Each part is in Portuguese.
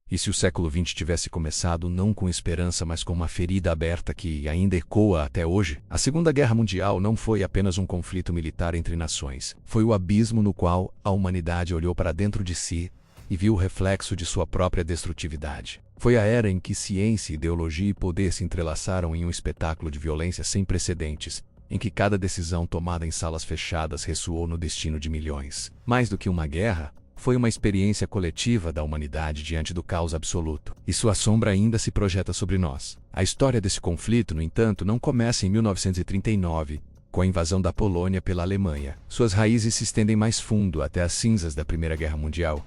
E se o século XX tivesse começado não com esperança, mas com uma ferida aberta que ainda ecoa até hoje? A Segunda Guerra Mundial não foi apenas um conflito militar entre nações. Foi o abismo no qual a humanidade olhou para dentro de si e viu o reflexo de sua própria destrutividade. Foi a era em que ciência, ideologia e poder se entrelaçaram em um espetáculo de violência sem precedentes, em que cada decisão tomada em salas fechadas ressoou no destino de milhões. Mais do que uma guerra, foi uma experiência coletiva da humanidade diante do caos absoluto, e sua sombra ainda se projeta sobre nós. A história desse conflito, no entanto, não começa em 1939, com a invasão da Polônia pela Alemanha. Suas raízes se estendem mais fundo até as cinzas da Primeira Guerra Mundial,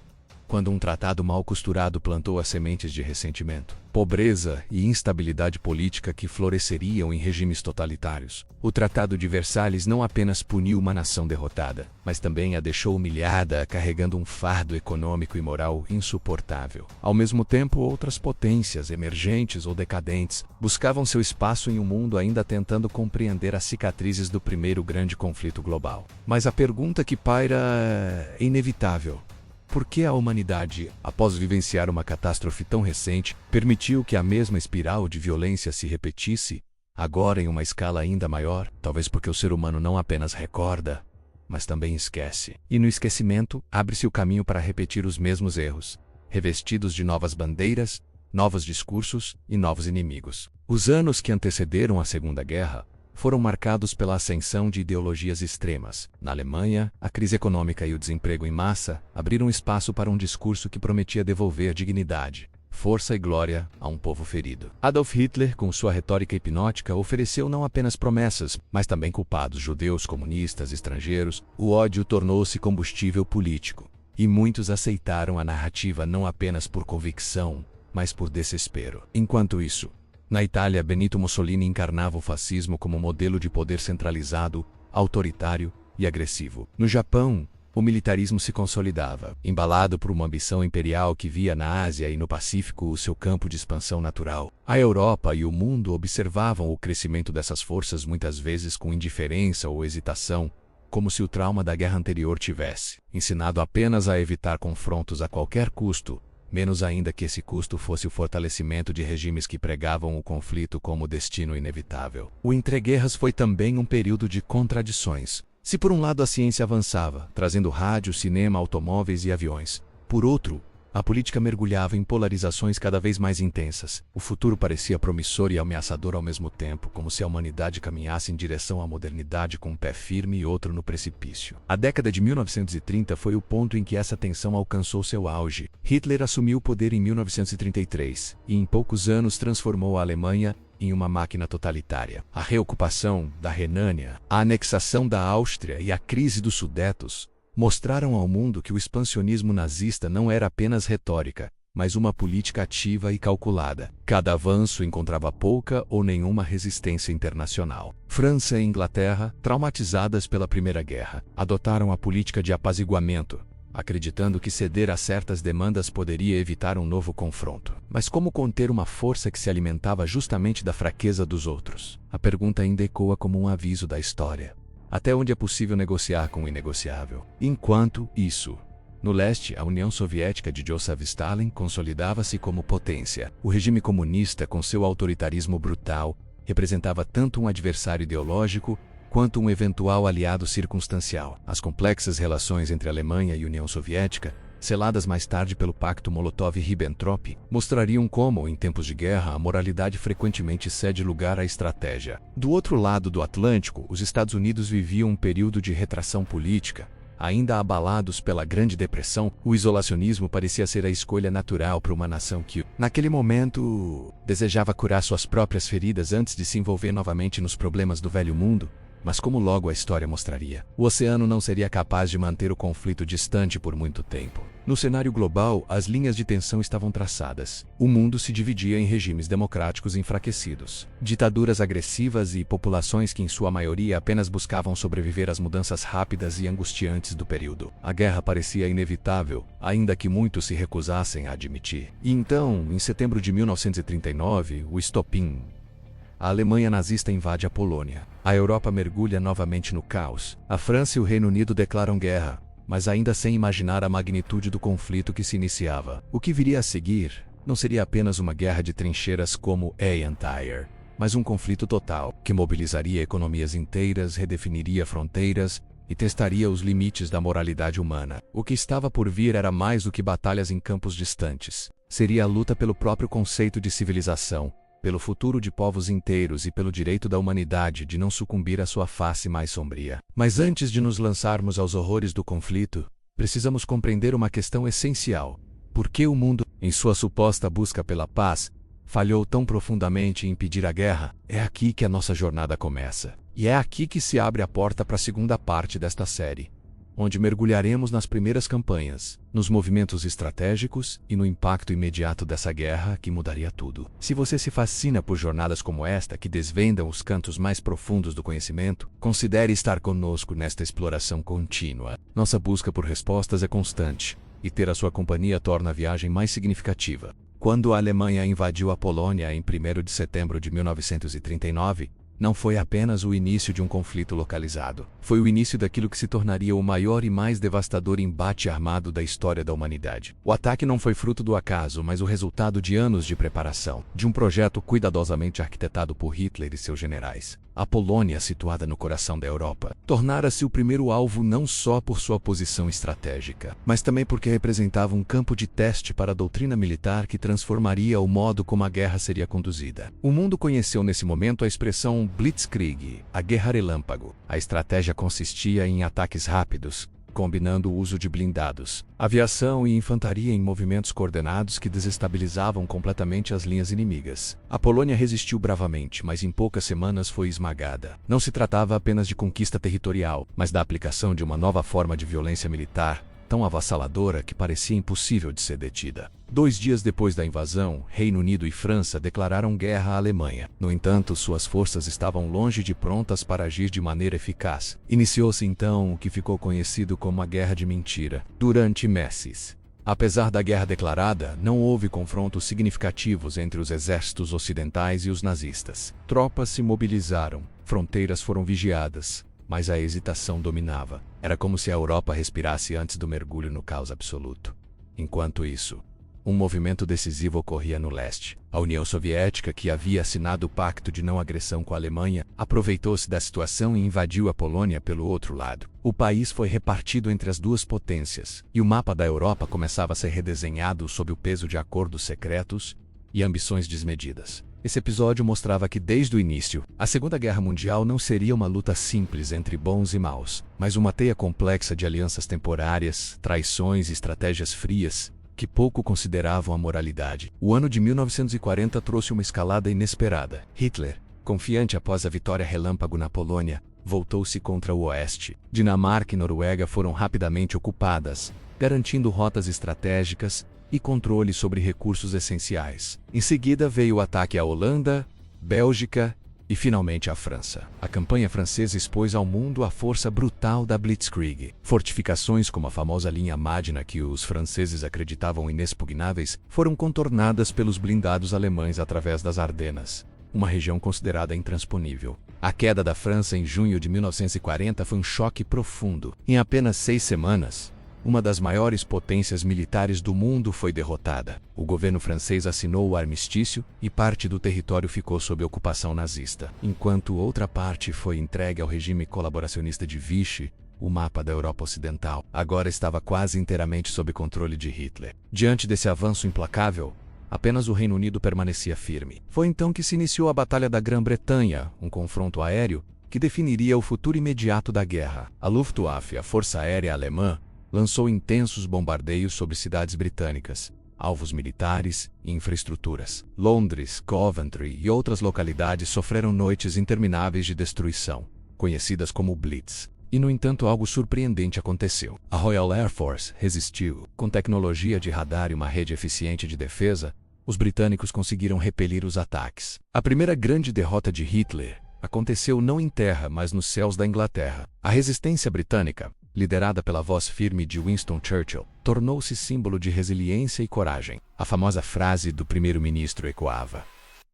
quando um tratado mal costurado plantou as sementes de ressentimento, pobreza e instabilidade política que floresceriam em regimes totalitários. O Tratado de Versalhes não apenas puniu uma nação derrotada, mas também a deixou humilhada, carregando um fardo econômico e moral insuportável. Ao mesmo tempo, outras potências, emergentes ou decadentes, buscavam seu espaço em um mundo ainda tentando compreender as cicatrizes do primeiro grande conflito global. Mas a pergunta que paira é inevitável. Por que a humanidade, após vivenciar uma catástrofe tão recente, permitiu que a mesma espiral de violência se repetisse, agora em uma escala ainda maior? Talvez porque o ser humano não apenas recorda, mas também esquece. E no esquecimento, abre-se o caminho para repetir os mesmos erros, revestidos de novas bandeiras, novos discursos e novos inimigos. Os anos que antecederam a Segunda Guerra foram marcados pela ascensão de ideologias extremas. Na Alemanha, a crise econômica e o desemprego em massa abriram espaço para um discurso que prometia devolver dignidade, força e glória a um povo ferido. Adolf Hitler, com sua retórica hipnótica, ofereceu não apenas promessas, mas também culpados: judeus, comunistas, estrangeiros. O ódio tornou-se combustível político, e muitos aceitaram a narrativa não apenas por convicção, mas por desespero. Enquanto isso, na Itália, Benito Mussolini encarnava o fascismo como modelo de poder centralizado, autoritário e agressivo. No Japão, o militarismo se consolidava, embalado por uma ambição imperial que via na Ásia e no Pacífico o seu campo de expansão natural. A Europa e o mundo observavam o crescimento dessas forças muitas vezes com indiferença ou hesitação, como se o trauma da guerra anterior tivesse ensinado apenas a evitar confrontos a qualquer custo, menos ainda que esse custo fosse o fortalecimento de regimes que pregavam o conflito como destino inevitável. O entreguerras foi também um período de contradições. Se por um lado a ciência avançava, trazendo rádio, cinema, automóveis e aviões, por outro, a política mergulhava em polarizações cada vez mais intensas. O futuro parecia promissor e ameaçador ao mesmo tempo, como se a humanidade caminhasse em direção à modernidade com um pé firme e outro no precipício. A década de 1930 foi o ponto em que essa tensão alcançou seu auge. Hitler assumiu o poder em 1933 e em poucos anos transformou a Alemanha em uma máquina totalitária. A reocupação da Renânia, a anexação da Áustria e a crise dos Sudetos mostraram ao mundo que o expansionismo nazista não era apenas retórica, mas uma política ativa e calculada. Cada avanço encontrava pouca ou nenhuma resistência internacional. França e Inglaterra, traumatizadas pela Primeira Guerra, adotaram a política de apaziguamento, acreditando que ceder a certas demandas poderia evitar um novo confronto. Mas como conter uma força que se alimentava justamente da fraqueza dos outros? A pergunta ainda ecoa como um aviso da história. Até onde é possível negociar com o inegociável? Enquanto isso, no leste, a União Soviética de Joseph Stalin consolidava-se como potência. O regime comunista, com seu autoritarismo brutal, representava tanto um adversário ideológico quanto um eventual aliado circunstancial. As complexas relações entre Alemanha e União Soviética, seladas mais tarde pelo Pacto Molotov-Ribbentrop, mostrariam como, em tempos de guerra, a moralidade frequentemente cede lugar à estratégia. Do outro lado do Atlântico, os Estados Unidos viviam um período de retração política. Ainda abalados pela Grande Depressão, o isolacionismo parecia ser a escolha natural para uma nação que, naquele momento, desejava curar suas próprias feridas antes de se envolver novamente nos problemas do velho mundo. Mas como logo a história mostraria, o oceano não seria capaz de manter o conflito distante por muito tempo. No cenário global, as linhas de tensão estavam traçadas. O mundo se dividia em regimes democráticos enfraquecidos, ditaduras agressivas e populações que em sua maioria apenas buscavam sobreviver às mudanças rápidas e angustiantes do período. A guerra parecia inevitável, ainda que muitos se recusassem a admitir. E então, em setembro de 1939, o estopim. A Alemanha nazista invade a Polônia. A Europa mergulha novamente no caos. A França e o Reino Unido declaram guerra, mas ainda sem imaginar a magnitude do conflito que se iniciava. O que viria a seguir não seria apenas uma guerra de trincheiras como A Empire, mas um conflito total, que mobilizaria economias inteiras, redefiniria fronteiras e testaria os limites da moralidade humana. O que estava por vir era mais do que batalhas em campos distantes. Seria a luta pelo próprio conceito de civilização, pelo futuro de povos inteiros e pelo direito da humanidade de não sucumbir à sua face mais sombria. Mas antes de nos lançarmos aos horrores do conflito, precisamos compreender uma questão essencial. Por que o mundo, em sua suposta busca pela paz, falhou tão profundamente em impedir a guerra? É aqui que a nossa jornada começa. E é aqui que se abre a porta para a segunda parte desta série, onde mergulharemos nas primeiras campanhas, nos movimentos estratégicos e no impacto imediato dessa guerra que mudaria tudo. Se você se fascina por jornadas como esta que desvendam os cantos mais profundos do conhecimento, considere estar conosco nesta exploração contínua. Nossa busca por respostas é constante, e ter a sua companhia torna a viagem mais significativa. Quando a Alemanha invadiu a Polônia em 1º de setembro de 1939, não foi apenas o início de um conflito localizado. Foi o início daquilo que se tornaria o maior e mais devastador embate armado da história da humanidade. O ataque não foi fruto do acaso, mas o resultado de anos de preparação, de um projeto cuidadosamente arquitetado por Hitler e seus generais. A Polônia, situada no coração da Europa, tornara-se o primeiro alvo não só por sua posição estratégica, mas também porque representava um campo de teste para a doutrina militar que transformaria o modo como a guerra seria conduzida. O mundo conheceu nesse momento a expressão Blitzkrieg, a guerra relâmpago. A estratégia consistia em ataques rápidos, combinando o uso de blindados, aviação e infantaria em movimentos coordenados que desestabilizavam completamente as linhas inimigas. A Polônia resistiu bravamente, mas em poucas semanas foi esmagada. Não se tratava apenas de conquista territorial, mas da aplicação de uma nova forma de violência militar, tão avassaladora que parecia impossível de ser detida. 2 dias depois da invasão, Reino Unido e França declararam guerra à Alemanha. No entanto, suas forças estavam longe de prontas para agir de maneira eficaz. Iniciou-se então o que ficou conhecido como a Guerra de Mentira, durante meses. Apesar da guerra declarada, não houve confrontos significativos entre os exércitos ocidentais e os nazistas. Tropas se mobilizaram, fronteiras foram vigiadas, mas a hesitação dominava. Era como se a Europa respirasse antes do mergulho no caos absoluto. Enquanto isso, um movimento decisivo ocorria no leste. A União Soviética, que havia assinado o pacto de não agressão com a Alemanha, aproveitou-se da situação e invadiu a Polônia pelo outro lado. O país foi repartido entre as duas potências, e o mapa da Europa começava a ser redesenhado sob o peso de acordos secretos e ambições desmedidas. Esse episódio mostrava que, desde o início, a Segunda Guerra Mundial não seria uma luta simples entre bons e maus, mas uma teia complexa de alianças temporárias, traições e estratégias frias, que pouco consideravam a moralidade. O ano de 1940 trouxe uma escalada inesperada. Hitler, confiante após a vitória relâmpago na Polônia, voltou-se contra o Oeste. Dinamarca e Noruega foram rapidamente ocupadas, garantindo rotas estratégicas e controle sobre recursos essenciais. Em seguida veio o ataque à Holanda, Bélgica e finalmente à França. A campanha francesa expôs ao mundo a força brutal da Blitzkrieg. Fortificações como a famosa linha Maginot, que os franceses acreditavam inexpugnáveis, foram contornadas pelos blindados alemães através das Ardenas, uma região considerada intransponível. A queda da França em junho de 1940 foi um choque profundo. Em apenas 6 semanas, uma das maiores potências militares do mundo foi derrotada. O governo francês assinou o armistício e parte do território ficou sob ocupação nazista, enquanto outra parte foi entregue ao regime colaboracionista de Vichy. O mapa da Europa Ocidental agora estava quase inteiramente sob controle de Hitler. Diante desse avanço implacável, apenas o Reino Unido permanecia firme. Foi então que se iniciou a Batalha da Grã-Bretanha, um confronto aéreo que definiria o futuro imediato da guerra. A Luftwaffe, a Força Aérea Alemã, lançou intensos bombardeios sobre cidades britânicas, alvos militares e infraestruturas. Londres, Coventry e outras localidades sofreram noites intermináveis de destruição, conhecidas como Blitz. E, no entanto, algo surpreendente aconteceu. A Royal Air Force resistiu. Com tecnologia de radar e uma rede eficiente de defesa, os britânicos conseguiram repelir os ataques. A primeira grande derrota de Hitler aconteceu não em terra, mas nos céus da Inglaterra. A resistência britânica, liderada pela voz firme de Winston Churchill, tornou-se símbolo de resiliência e coragem. A famosa frase do primeiro-ministro ecoava: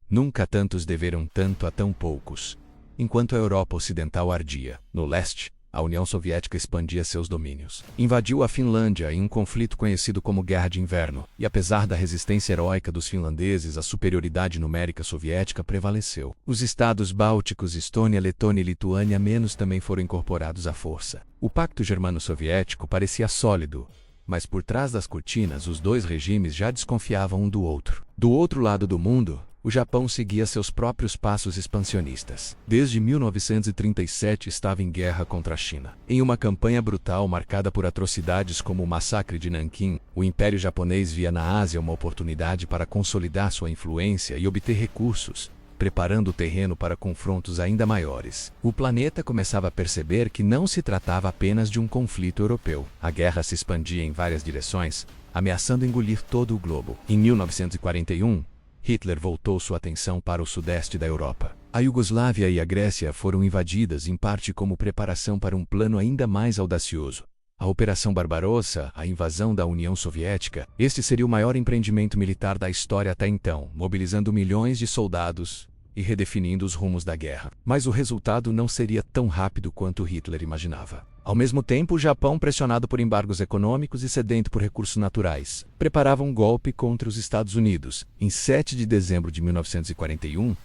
"Nunca tantos deveram tanto a tão poucos." Enquanto a Europa Ocidental ardia. No leste, a União Soviética expandia seus domínios. Invadiu a Finlândia em um conflito conhecido como Guerra de Inverno, e apesar da resistência heróica dos finlandeses, a superioridade numérica soviética prevaleceu. Os estados bálticos, Estônia, Letônia e Lituânia também foram incorporados à força. O pacto germano-soviético parecia sólido, mas por trás das cortinas os dois regimes já desconfiavam um do outro. Do outro lado do mundo, o Japão seguia seus próprios passos expansionistas. Desde 1937 estava em guerra contra a China. Em uma campanha brutal marcada por atrocidades como o massacre de Nanquim, o Império Japonês via na Ásia uma oportunidade para consolidar sua influência e obter recursos, preparando o terreno para confrontos ainda maiores. O planeta começava a perceber que não se tratava apenas de um conflito europeu. A guerra se expandia em várias direções, ameaçando engolir todo o globo. Em 1941, Hitler voltou sua atenção para o sudeste da Europa. A Iugoslávia e a Grécia foram invadidas em parte como preparação para um plano ainda mais audacioso: a Operação Barbarossa, a invasão da União Soviética. Este seria o maior empreendimento militar da história até então, mobilizando milhões de soldados e redefinindo os rumos da guerra. Mas o resultado não seria tão rápido quanto Hitler imaginava. Ao mesmo tempo, o Japão, pressionado por embargos econômicos e sedento por recursos naturais, preparava um golpe contra os Estados Unidos. Em 7 de dezembro de 1941,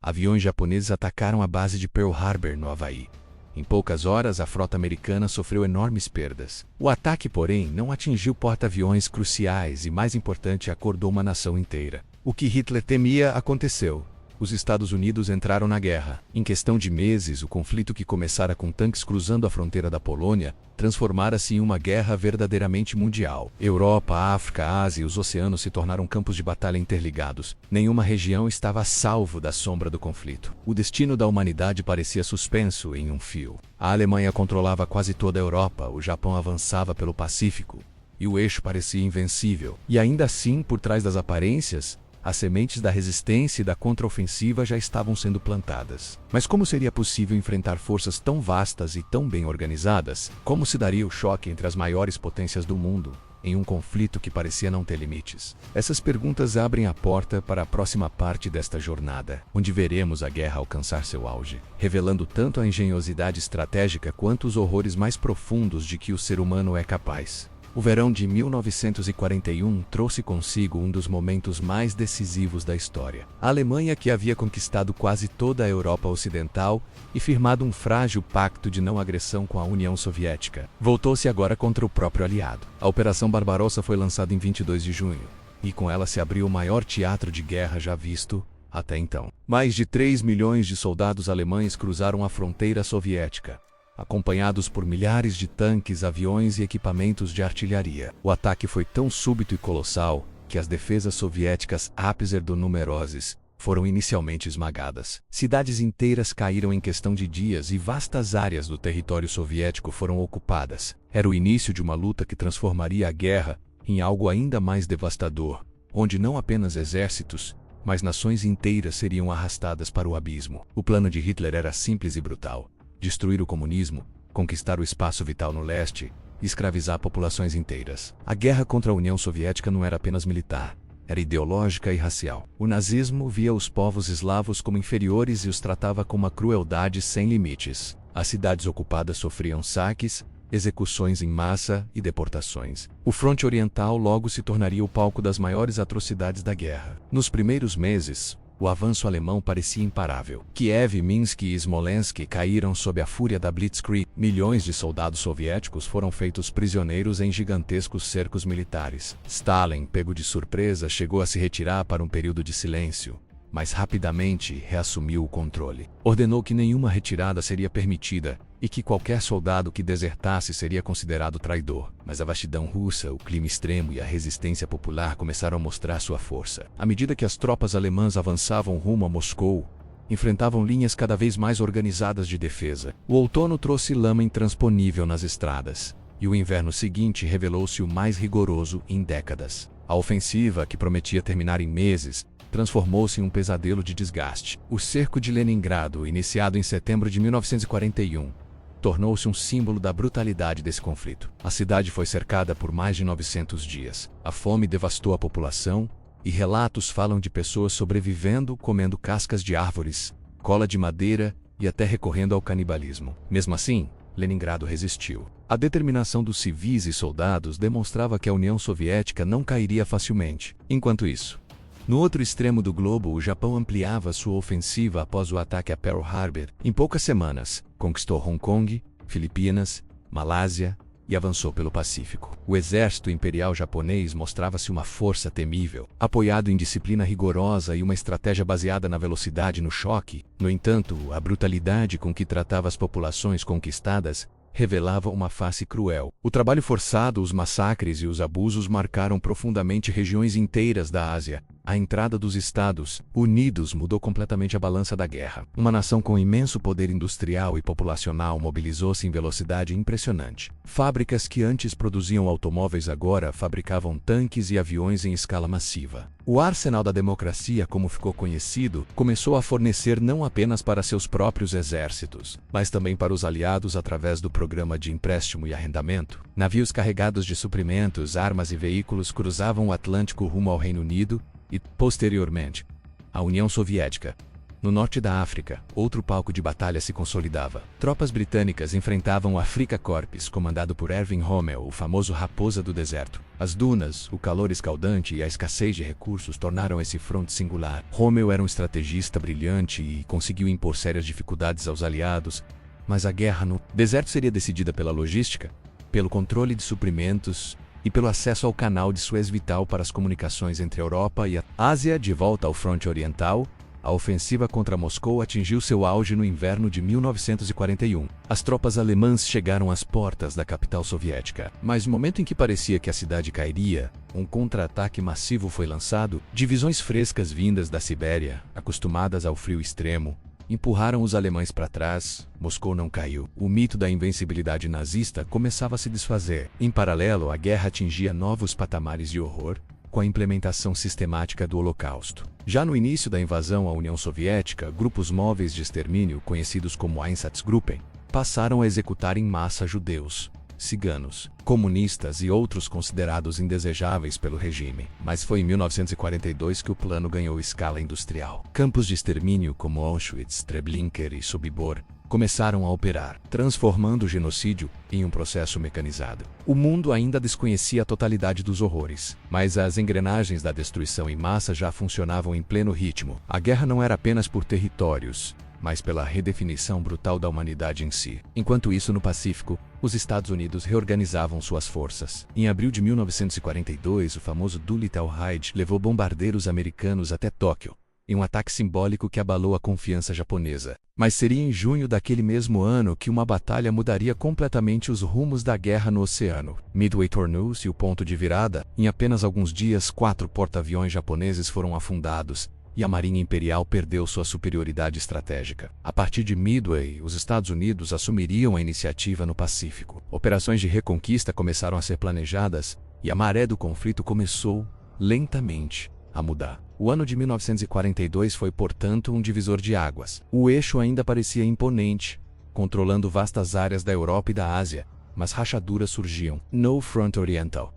aviões japoneses atacaram a base de Pearl Harbor, no Havaí. Em poucas horas, a frota americana sofreu enormes perdas. O ataque, porém, não atingiu porta-aviões cruciais e, mais importante, acordou uma nação inteira. O que Hitler temia aconteceu. Os Estados Unidos entraram na guerra. Em questão de meses, o conflito, que começara com tanques cruzando a fronteira da Polônia, transformara-se em uma guerra verdadeiramente mundial. Europa, África, Ásia e os oceanos se tornaram campos de batalha interligados. Nenhuma região estava a salvo da sombra do conflito. O destino da humanidade parecia suspenso em um fio. A Alemanha controlava quase toda a Europa, o Japão avançava pelo Pacífico, e o eixo parecia invencível. E ainda assim, por trás das aparências, as sementes da resistência e da contraofensiva já estavam sendo plantadas. Mas como seria possível enfrentar forças tão vastas e tão bem organizadas? Como se daria o choque entre as maiores potências do mundo, em um conflito que parecia não ter limites? Essas perguntas abrem a porta para a próxima parte desta jornada, onde veremos a guerra alcançar seu auge, revelando tanto a engenhosidade estratégica quanto os horrores mais profundos de que o ser humano é capaz. O verão de 1941 trouxe consigo um dos momentos mais decisivos da história. A Alemanha, que havia conquistado quase toda a Europa Ocidental e firmado um frágil pacto de não agressão com a União Soviética, voltou-se agora contra o próprio aliado. A Operação Barbarossa foi lançada em 22 de junho, e com ela se abriu o maior teatro de guerra já visto até então. Mais de 3 milhões de soldados alemães cruzaram a fronteira soviética, acompanhados por milhares de tanques, aviões e equipamentos de artilharia. O ataque foi tão súbito e colossal que as defesas soviéticas, apesar de numerosas, foram inicialmente esmagadas. Cidades inteiras caíram em questão de dias e vastas áreas do território soviético foram ocupadas. Era o início de uma luta que transformaria a guerra em algo ainda mais devastador, onde não apenas exércitos, mas nações inteiras seriam arrastadas para o abismo. O plano de Hitler era simples e brutal: destruir o comunismo, conquistar o espaço vital no leste e escravizar populações inteiras. A guerra contra a União Soviética não era apenas militar, era ideológica e racial. O nazismo via os povos eslavos como inferiores e os tratava com uma crueldade sem limites. As cidades ocupadas sofriam saques, execuções em massa e deportações. O fronte oriental logo se tornaria o palco das maiores atrocidades da guerra. Nos primeiros meses, o avanço alemão parecia imparável. Kiev, Minsk e Smolensk caíram sob a fúria da Blitzkrieg. Milhões de soldados soviéticos foram feitos prisioneiros em gigantescos cercos militares. Stalin, pego de surpresa, chegou a se retirar para um período de silêncio, mas rapidamente reassumiu o controle. Ordenou que nenhuma retirada seria permitida e que qualquer soldado que desertasse seria considerado traidor. Mas a vastidão russa, o clima extremo e a resistência popular começaram a mostrar sua força. À medida que as tropas alemãs avançavam rumo a Moscou, enfrentavam linhas cada vez mais organizadas de defesa. O outono trouxe lama intransponível nas estradas, e o inverno seguinte revelou-se o mais rigoroso em décadas. A ofensiva, que prometia terminar em meses, transformou-se em um pesadelo de desgaste. O cerco de Leningrado, iniciado em setembro de 1941, tornou-se um símbolo da brutalidade desse conflito. A cidade foi cercada por mais de 900 dias. A fome devastou a população, e relatos falam de pessoas sobrevivendo comendo cascas de árvores, cola de madeira e até recorrendo ao canibalismo. Mesmo assim, Leningrado resistiu. A determinação dos civis e soldados demonstrava que a União Soviética não cairia facilmente. Enquanto isso, no outro extremo do globo, o Japão ampliava sua ofensiva após o ataque a Pearl Harbor. Em poucas semanas, conquistou Hong Kong, Filipinas, Malásia e avançou pelo Pacífico. O exército imperial japonês mostrava-se uma força temível, apoiado em disciplina rigorosa e uma estratégia baseada na velocidade e no choque. No entanto, a brutalidade com que tratava as populações conquistadas revelava uma face cruel. O trabalho forçado, os massacres e os abusos marcaram profundamente regiões inteiras da Ásia. A entrada dos Estados Unidos mudou completamente a balança da guerra. Uma nação com imenso poder industrial e populacional mobilizou-se em velocidade impressionante. Fábricas que antes produziam automóveis agora fabricavam tanques e aviões em escala massiva. O arsenal da democracia, como ficou conhecido, começou a fornecer não apenas para seus próprios exércitos, mas também para os aliados através do programa de empréstimo e arrendamento. Navios carregados de suprimentos, armas e veículos cruzavam o Atlântico rumo ao Reino Unido e, posteriormente, à União Soviética. No norte da África, outro palco de batalha se consolidava. Tropas britânicas enfrentavam o Afrika Korps, comandado por Erwin Rommel, o famoso Raposa do Deserto. As dunas, o calor escaldante e a escassez de recursos tornaram esse fronte singular. Rommel era um estrategista brilhante e conseguiu impor sérias dificuldades aos aliados, mas a guerra no deserto seria decidida pela logística, pelo controle de suprimentos e pelo acesso ao canal de Suez vital para as comunicações entre a Europa e a Ásia. De volta ao fronte oriental, a ofensiva contra Moscou atingiu seu auge no inverno de 1941. As tropas alemãs chegaram às portas da capital soviética. Mas no momento em que parecia que a cidade cairia, um contra-ataque massivo foi lançado. Divisões frescas vindas da Sibéria, acostumadas ao frio extremo, empurraram os alemães para trás. Moscou não caiu. O mito da invencibilidade nazista começava a se desfazer. Em paralelo, a guerra atingia novos patamares de horror, com a implementação sistemática do Holocausto. Já no início da invasão à União Soviética, grupos móveis de extermínio, conhecidos como Einsatzgruppen, passaram a executar em massa judeus, ciganos, comunistas e outros considerados indesejáveis pelo regime. Mas foi em 1942 que o plano ganhou escala industrial. Campos de extermínio como Auschwitz, Treblinka e Sobibor começaram a operar, transformando o genocídio em um processo mecanizado. O mundo ainda desconhecia a totalidade dos horrores, mas as engrenagens da destruição em massa já funcionavam em pleno ritmo. A guerra não era apenas por territórios, mas pela redefinição brutal da humanidade em si. Enquanto isso, no Pacífico, os Estados Unidos reorganizavam suas forças. Em abril de 1942, o famoso Doolittle Raid levou bombardeiros americanos até Tóquio, em um ataque simbólico que abalou a confiança japonesa. Mas seria em junho daquele mesmo ano que uma batalha mudaria completamente os rumos da guerra no oceano. Midway tornou-se o ponto de virada. Em apenas alguns dias, 4 porta-aviões japoneses foram afundados, e a Marinha Imperial perdeu sua superioridade estratégica. A partir de Midway, os Estados Unidos assumiriam a iniciativa no Pacífico. Operações de reconquista começaram a ser planejadas, e a maré do conflito começou, lentamente, a mudar. O ano de 1942 foi, portanto, um divisor de águas. O eixo ainda parecia imponente, controlando vastas áreas da Europa e da Ásia, mas rachaduras surgiam. No Front Oriental,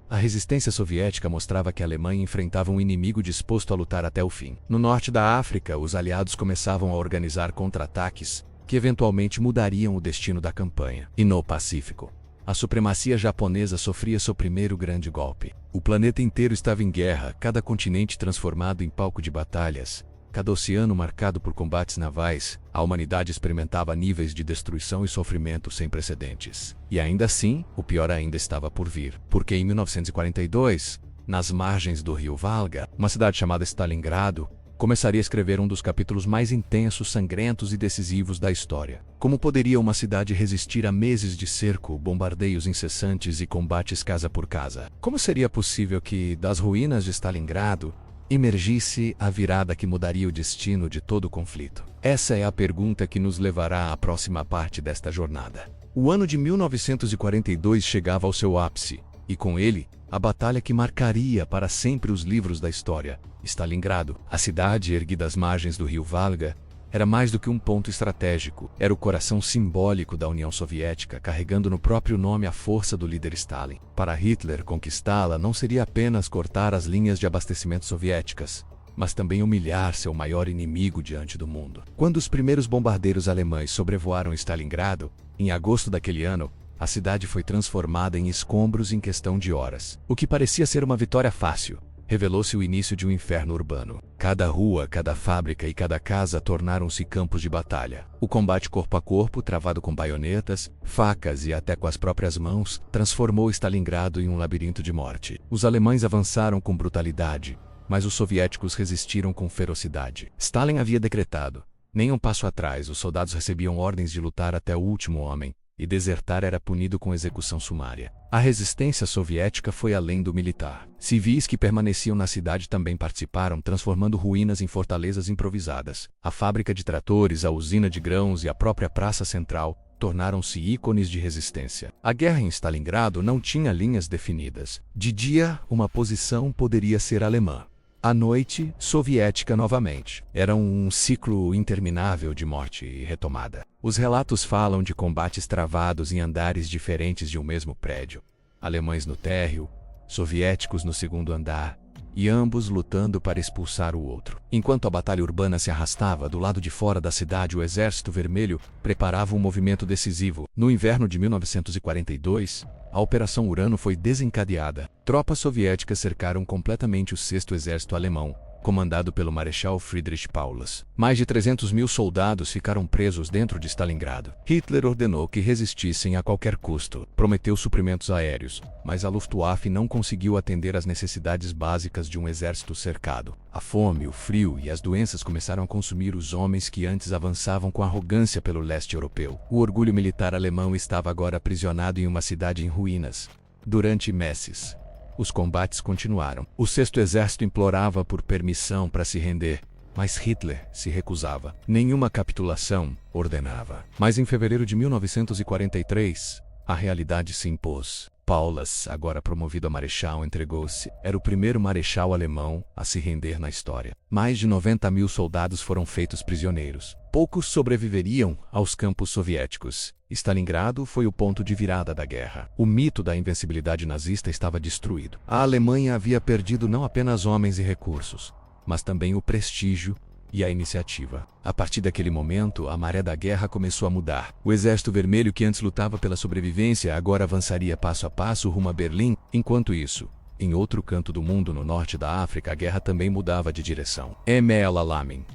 a resistência soviética mostrava que a Alemanha enfrentava um inimigo disposto a lutar até o fim. No norte da África, os aliados começavam a organizar contra-ataques que eventualmente mudariam o destino da campanha. E no Pacífico, a supremacia japonesa sofria seu primeiro grande golpe. O planeta inteiro estava em guerra, cada continente transformado em palco de batalhas, cada oceano marcado por combates navais. A humanidade experimentava níveis de destruição e sofrimento sem precedentes. E ainda assim, o pior ainda estava por vir. Porque em 1942, nas margens do rio Volga, uma cidade chamada Stalingrado começaria a escrever um dos capítulos mais intensos, sangrentos e decisivos da história. Como poderia uma cidade resistir a meses de cerco, bombardeios incessantes e combates casa por casa? Como seria possível que, das ruínas de Stalingrado, emergisse a virada que mudaria o destino de todo o conflito? Essa é a pergunta que nos levará à próxima parte desta jornada. O ano de 1942 chegava ao seu ápice, e com ele, a batalha que marcaria para sempre os livros da história. Stalingrado, a cidade erguida às margens do rio Volga, era mais do que um ponto estratégico. Era o coração simbólico da União Soviética, carregando no próprio nome a força do líder Stalin. Para Hitler, conquistá-la não seria apenas cortar as linhas de abastecimento soviéticas, mas também humilhar seu maior inimigo diante do mundo. Quando os primeiros bombardeiros alemães sobrevoaram Stalingrado, em agosto daquele ano, a cidade foi transformada em escombros em questão de horas. O que parecia ser uma vitória fácil, revelou-se o início de um inferno urbano. Cada rua, cada fábrica e cada casa tornaram-se campos de batalha. O combate corpo a corpo, travado com baionetas, facas e até com as próprias mãos, transformou Stalingrado em um labirinto de morte. Os alemães avançaram com brutalidade, mas os soviéticos resistiram com ferocidade. Stalin havia decretado: nem um passo atrás. Os soldados recebiam ordens de lutar até o último homem, e desertar era punido com execução sumária. A resistência soviética foi além do militar. Civis que permaneciam na cidade também participaram, transformando ruínas em fortalezas improvisadas. A fábrica de tratores, a usina de grãos e a própria praça central tornaram-se ícones de resistência. A guerra em Stalingrado não tinha linhas definidas. De dia, uma posição poderia ser alemã. À noite, soviética novamente. Era um ciclo interminável de morte e retomada. Os relatos falam de combates travados em andares diferentes de um mesmo prédio. Alemães no térreo, soviéticos no segundo andar, e ambos lutando para expulsar o outro. Enquanto a batalha urbana se arrastava, do lado de fora da cidade, o Exército Vermelho preparava um movimento decisivo. No inverno de 1942, a Operação Urano foi desencadeada. Tropas soviéticas cercaram completamente o 6º Exército Alemão, comandado pelo Marechal Friedrich Paulus. Mais de 300 mil soldados ficaram presos dentro de Stalingrado. Hitler ordenou que resistissem a qualquer custo. Prometeu suprimentos aéreos, mas a Luftwaffe não conseguiu atender às necessidades básicas de um exército cercado. A fome, o frio e as doenças começaram a consumir os homens que antes avançavam com arrogância pelo leste europeu. O orgulho militar alemão estava agora aprisionado em uma cidade em ruínas. Durante meses, os combates continuaram. O 6º Exército implorava por permissão para se render, mas Hitler se recusava. Nenhuma capitulação ordenava. Mas em fevereiro de 1943, a realidade se impôs. Paulus, agora promovido a marechal, entregou-se. Era o primeiro marechal alemão a se render na história. Mais de 90 mil soldados foram feitos prisioneiros. Poucos sobreviveriam aos campos soviéticos. Stalingrado foi o ponto de virada da guerra. O mito da invencibilidade nazista estava destruído. A Alemanha havia perdido não apenas homens e recursos, mas também o prestígio e a iniciativa. A partir daquele momento, a maré da guerra começou a mudar. O Exército Vermelho, que antes lutava pela sobrevivência, agora avançaria passo a passo rumo a Berlim. Enquanto isso, em outro canto do mundo, no norte da África, a guerra também mudava de direção. El Alamein.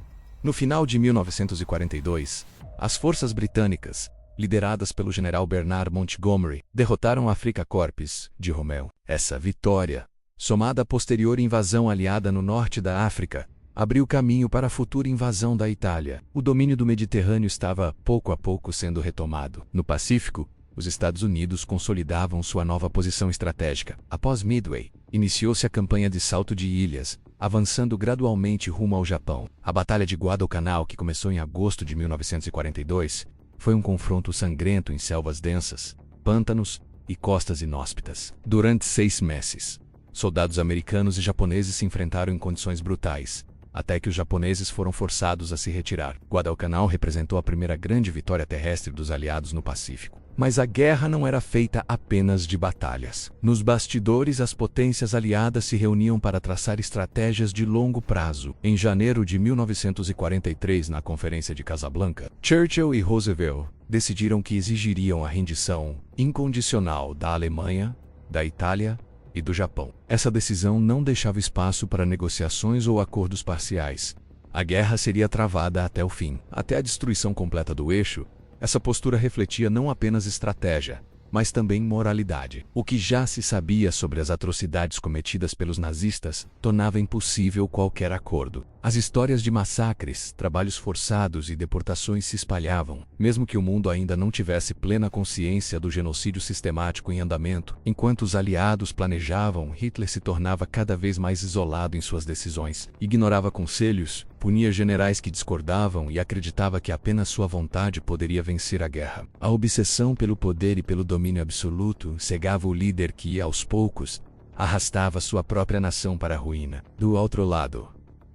No final de 1942, as forças britânicas, lideradas pelo general Bernard Montgomery, derrotaram a Afrika Korps de Rommel. Essa vitória, somada à posterior invasão aliada no norte da África, abriu caminho para a futura invasão da Itália. O domínio do Mediterrâneo estava, pouco a pouco, sendo retomado. No Pacífico, os Estados Unidos consolidavam sua nova posição estratégica. Após Midway, iniciou-se a campanha de Salto de Ilhas, avançando gradualmente rumo ao Japão. A Batalha de Guadalcanal, que começou em agosto de 1942, foi um confronto sangrento em selvas densas, pântanos e costas inóspitas. Durante 6 meses, soldados americanos e japoneses se enfrentaram em condições brutais, até que os japoneses foram forçados a se retirar. Guadalcanal representou a primeira grande vitória terrestre dos aliados no Pacífico. Mas a guerra não era feita apenas de batalhas. Nos bastidores, as potências aliadas se reuniam para traçar estratégias de longo prazo. Em janeiro de 1943, na Conferência de Casablanca, Churchill e Roosevelt decidiram que exigiriam a rendição incondicional da Alemanha, da Itália e do Japão. Essa decisão não deixava espaço para negociações ou acordos parciais. A guerra seria travada até o fim. Até a destruição completa do eixo, essa postura refletia não apenas estratégia, mas também moralidade. O que já se sabia sobre as atrocidades cometidas pelos nazistas tornava impossível qualquer acordo. As histórias de massacres, trabalhos forçados e deportações se espalhavam, mesmo que o mundo ainda não tivesse plena consciência do genocídio sistemático em andamento. Enquanto os aliados planejavam, Hitler se tornava cada vez mais isolado em suas decisões. Ignorava conselhos, punia generais que discordavam e acreditava que apenas sua vontade poderia vencer a guerra. A obsessão pelo poder e pelo domínio absoluto cegava o líder que, aos poucos, arrastava sua própria nação para a ruína. Do outro lado,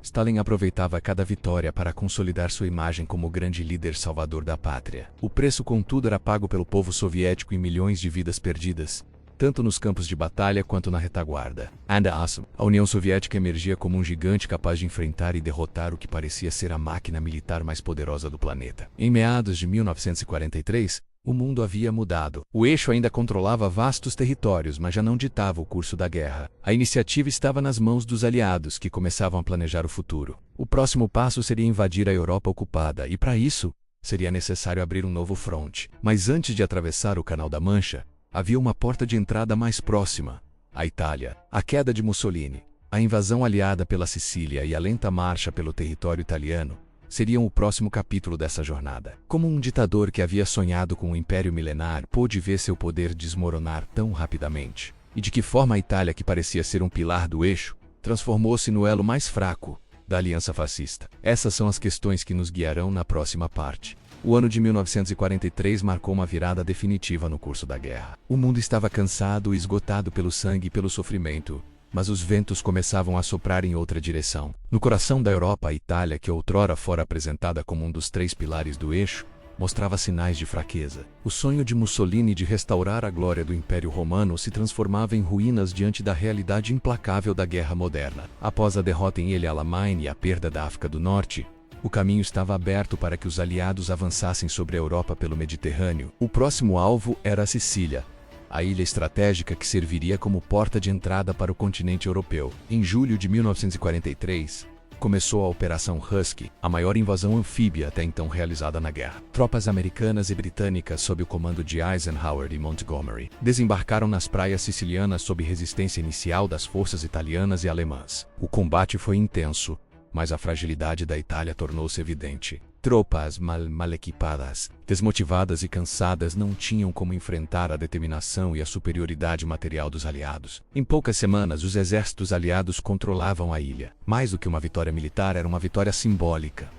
Stalin aproveitava cada vitória para consolidar sua imagem como o grande líder salvador da pátria. O preço, contudo, era pago pelo povo soviético em milhões de vidas perdidas, tanto nos campos de batalha quanto na retaguarda. A União Soviética emergia como um gigante capaz de enfrentar e derrotar o que parecia ser a máquina militar mais poderosa do planeta. Em meados de 1943, o mundo havia mudado. O eixo ainda controlava vastos territórios, mas já não ditava o curso da guerra. A iniciativa estava nas mãos dos aliados, que começavam a planejar o futuro. O próximo passo seria invadir a Europa ocupada, e para isso, seria necessário abrir um novo fronte. Mas antes de atravessar o Canal da Mancha, havia uma porta de entrada mais próxima: a Itália. A queda de Mussolini, a invasão aliada pela Sicília e a lenta marcha pelo território italiano seriam o próximo capítulo dessa jornada. Como um ditador que havia sonhado com um império milenar pôde ver seu poder desmoronar tão rapidamente? E de que forma a Itália, que parecia ser um pilar do eixo, transformou-se no elo mais fraco da aliança fascista? Essas são as questões que nos guiarão na próxima parte. O ano de 1943 marcou uma virada definitiva no curso da guerra. O mundo estava cansado e esgotado pelo sangue e pelo sofrimento, mas os ventos começavam a soprar em outra direção. No coração da Europa, a Itália, que outrora fora apresentada como um dos 3 pilares do eixo, mostrava sinais de fraqueza. O sonho de Mussolini de restaurar a glória do Império Romano se transformava em ruínas diante da realidade implacável da guerra moderna. Após a derrota em El Alamein e a perda da África do Norte, o caminho estava aberto para que os aliados avançassem sobre a Europa pelo Mediterrâneo. O próximo alvo era a Sicília, a ilha estratégica que serviria como porta de entrada para o continente europeu. Em julho de 1943, começou a Operação Husky, a maior invasão anfíbia até então realizada na guerra. Tropas americanas e britânicas sob o comando de Eisenhower e Montgomery desembarcaram nas praias sicilianas sob resistência inicial das forças italianas e alemãs. O combate foi intenso, mas a fragilidade da Itália tornou-se evidente. Tropas mal equipadas, desmotivadas e cansadas não tinham como enfrentar a determinação e a superioridade material dos aliados. Em poucas semanas, os exércitos aliados controlavam a ilha. Mais do que uma vitória militar, era uma vitória simbólica.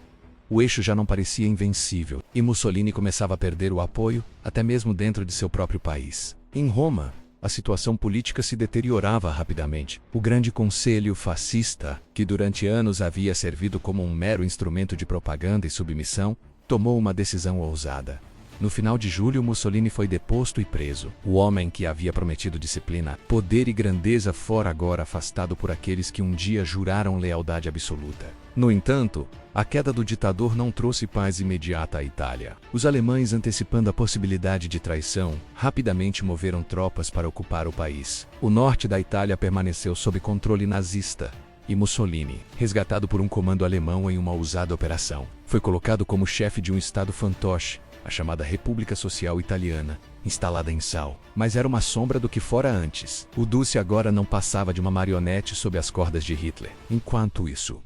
O eixo já não parecia invencível, e Mussolini começava a perder o apoio, até mesmo dentro de seu próprio país. Em Roma, a situação política se deteriorava rapidamente. O Grande Conselho fascista, que durante anos havia servido como um mero instrumento de propaganda e submissão, tomou uma decisão ousada. No final de julho, Mussolini foi deposto e preso. O homem que havia prometido disciplina, poder e grandeza fora agora afastado por aqueles que um dia juraram lealdade absoluta. No entanto, a queda do ditador não trouxe paz imediata à Itália. Os alemães, antecipando a possibilidade de traição, rapidamente moveram tropas para ocupar o país. O norte da Itália permaneceu sob controle nazista, e Mussolini, resgatado por um comando alemão em uma ousada operação, foi colocado como chefe de um estado fantoche, a chamada República Social Italiana, instalada em Sal. Mas era uma sombra do que fora antes. O Duce agora não passava de uma marionete sob as cordas de Hitler. Enquanto isso,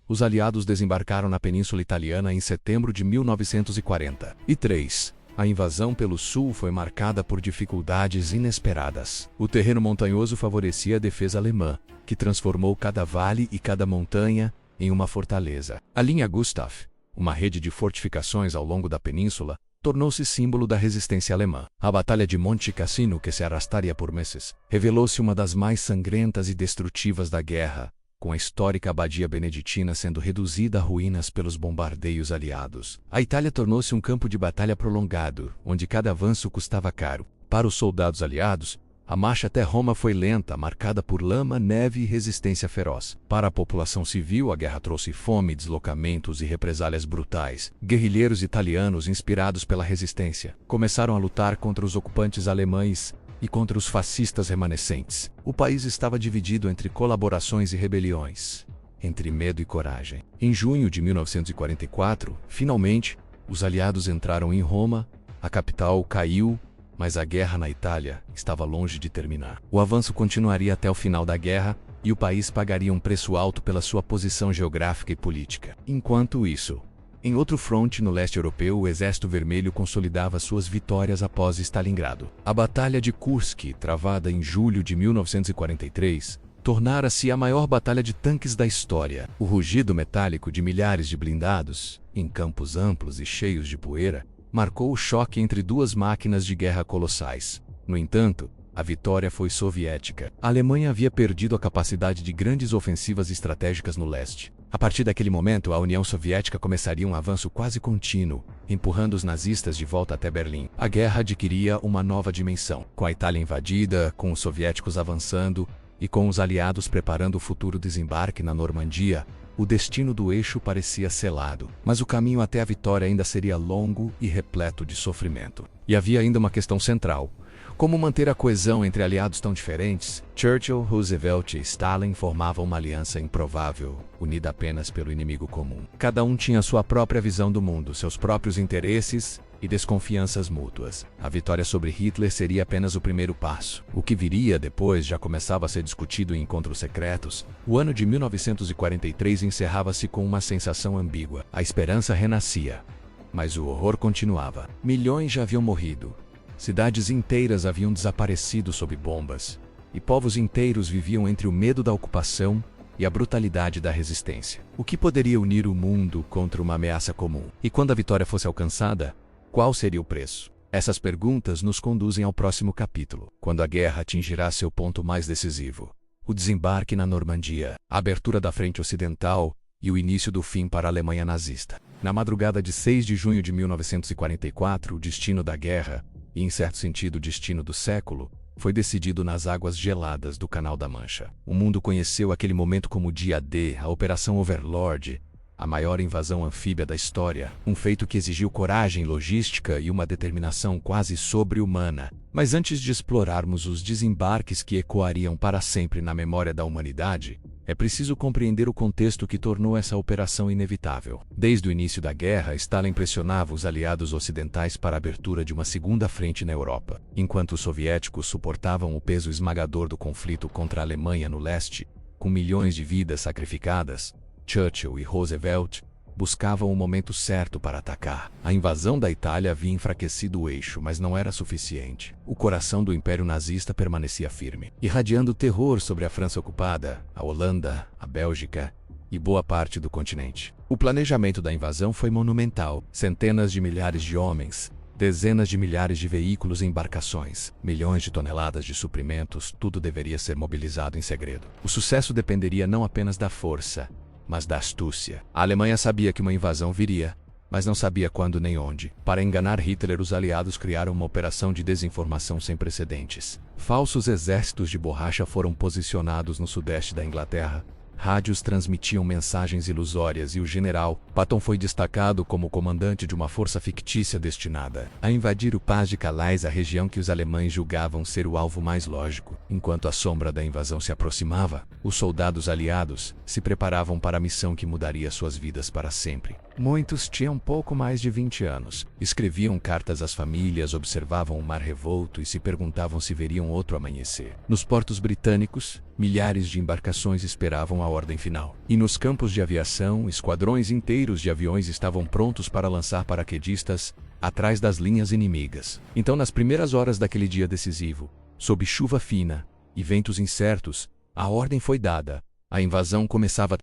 os aliados desembarcaram na Península Italiana em setembro de 1943. A invasão pelo sul foi marcada por dificuldades inesperadas. O terreno montanhoso favorecia a defesa alemã, que transformou cada vale e cada montanha em uma fortaleza. A linha Gustav, uma rede de fortificações ao longo da península, tornou-se símbolo da resistência alemã. A Batalha de Monte Cassino, que se arrastaria por meses, revelou-se uma das mais sangrentas e destrutivas da guerra, com a histórica abadia beneditina sendo reduzida a ruínas pelos bombardeios aliados. A Itália tornou-se um campo de batalha prolongado, onde cada avanço custava caro. Para os soldados aliados, a marcha até Roma foi lenta, marcada por lama, neve e resistência feroz. Para a população civil, a guerra trouxe fome, deslocamentos e represálias brutais. Guerrilheiros italianos, inspirados pela resistência, começaram a lutar contra os ocupantes alemães e contra os fascistas remanescentes. O país estava dividido entre colaborações e rebeliões, entre medo e coragem. Em junho de 1944, finalmente, os aliados entraram em Roma, a capital caiu, mas a guerra na Itália estava longe de terminar. O avanço continuaria até o final da guerra, e o país pagaria um preço alto pela sua posição geográfica e política. Enquanto isso, em outro fronte no leste europeu, o Exército Vermelho consolidava suas vitórias após Stalingrado. A Batalha de Kursk, travada em julho de 1943, tornara-se a maior batalha de tanques da história. O rugido metálico de milhares de blindados, em campos amplos e cheios de poeira, marcou o choque entre duas máquinas de guerra colossais. No entanto, a vitória foi soviética. A Alemanha havia perdido a capacidade de grandes ofensivas estratégicas no leste. A partir daquele momento, a União Soviética começaria um avanço quase contínuo, empurrando os nazistas de volta até Berlim. A guerra adquiria uma nova dimensão, com a Itália invadida, com os soviéticos avançando e com os aliados preparando o futuro desembarque na Normandia. O destino do eixo parecia selado, mas o caminho até a vitória ainda seria longo e repleto de sofrimento. E havia ainda uma questão central: como manter a coesão entre aliados tão diferentes? Churchill, Roosevelt e Stalin formavam uma aliança improvável, unida apenas pelo inimigo comum. Cada um tinha sua própria visão do mundo, seus próprios interesses e desconfianças mútuas. A vitória sobre Hitler seria apenas o primeiro passo. O que viria depois já começava a ser discutido em encontros secretos. O ano de 1943 encerrava-se com uma sensação ambígua. A esperança renascia, mas o horror continuava. Milhões já haviam morrido. Cidades inteiras haviam desaparecido sob bombas, e povos inteiros viviam entre o medo da ocupação e a brutalidade da resistência. O que poderia unir o mundo contra uma ameaça comum? E quando a vitória fosse alcançada, qual seria o preço? Essas perguntas nos conduzem ao próximo capítulo, quando a guerra atingirá seu ponto mais decisivo: o desembarque na Normandia, a abertura da frente ocidental e o início do fim para a Alemanha nazista. Na madrugada de 6 de junho de 1944, o destino da guerra, e em certo sentido o destino do século, foi decidido nas águas geladas do Canal da Mancha. O mundo conheceu aquele momento como o Dia D, a Operação Overlord, a maior invasão anfíbia da história, um feito que exigiu coragem, logística e uma determinação quase sobre-humana. Mas antes de explorarmos os desembarques que ecoariam para sempre na memória da humanidade, é preciso compreender o contexto que tornou essa operação inevitável. Desde o início da guerra, Stalin pressionava os aliados ocidentais para a abertura de uma segunda frente na Europa. Enquanto os soviéticos suportavam o peso esmagador do conflito contra a Alemanha no leste, com milhões de vidas sacrificadas, Churchill e Roosevelt buscavam o momento certo para atacar. A invasão da Itália havia enfraquecido o eixo, mas não era suficiente. O coração do Império Nazista permanecia firme, irradiando terror sobre a França ocupada, a Holanda, a Bélgica e boa parte do continente. O planejamento da invasão foi monumental. Centenas de milhares de homens, dezenas de milhares de veículos e embarcações, milhões de toneladas de suprimentos, tudo deveria ser mobilizado em segredo. O sucesso dependeria não apenas da força, mas da astúcia. A Alemanha sabia que uma invasão viria, mas não sabia quando nem onde. Para enganar Hitler, os aliados criaram uma operação de desinformação sem precedentes. Falsos exércitos de borracha foram posicionados no sudeste da Inglaterra. Rádios transmitiam mensagens ilusórias e o general Patton foi destacado como comandante de uma força fictícia destinada a invadir o Pas de Calais, a região que os alemães julgavam ser o alvo mais lógico. Enquanto a sombra da invasão se aproximava, os soldados aliados se preparavam para a missão que mudaria suas vidas para sempre. Muitos tinham pouco mais de 20 anos. Escreviam cartas às famílias, observavam o mar revolto e se perguntavam se veriam outro amanhecer. Nos portos britânicos, milhares de embarcações esperavam a ordem final. E nos campos de aviação, esquadrões inteiros de aviões estavam prontos para lançar paraquedistas atrás das linhas inimigas. Então, nas primeiras horas daquele dia decisivo, sob chuva fina e ventos incertos, a ordem foi dada. A invasão começava.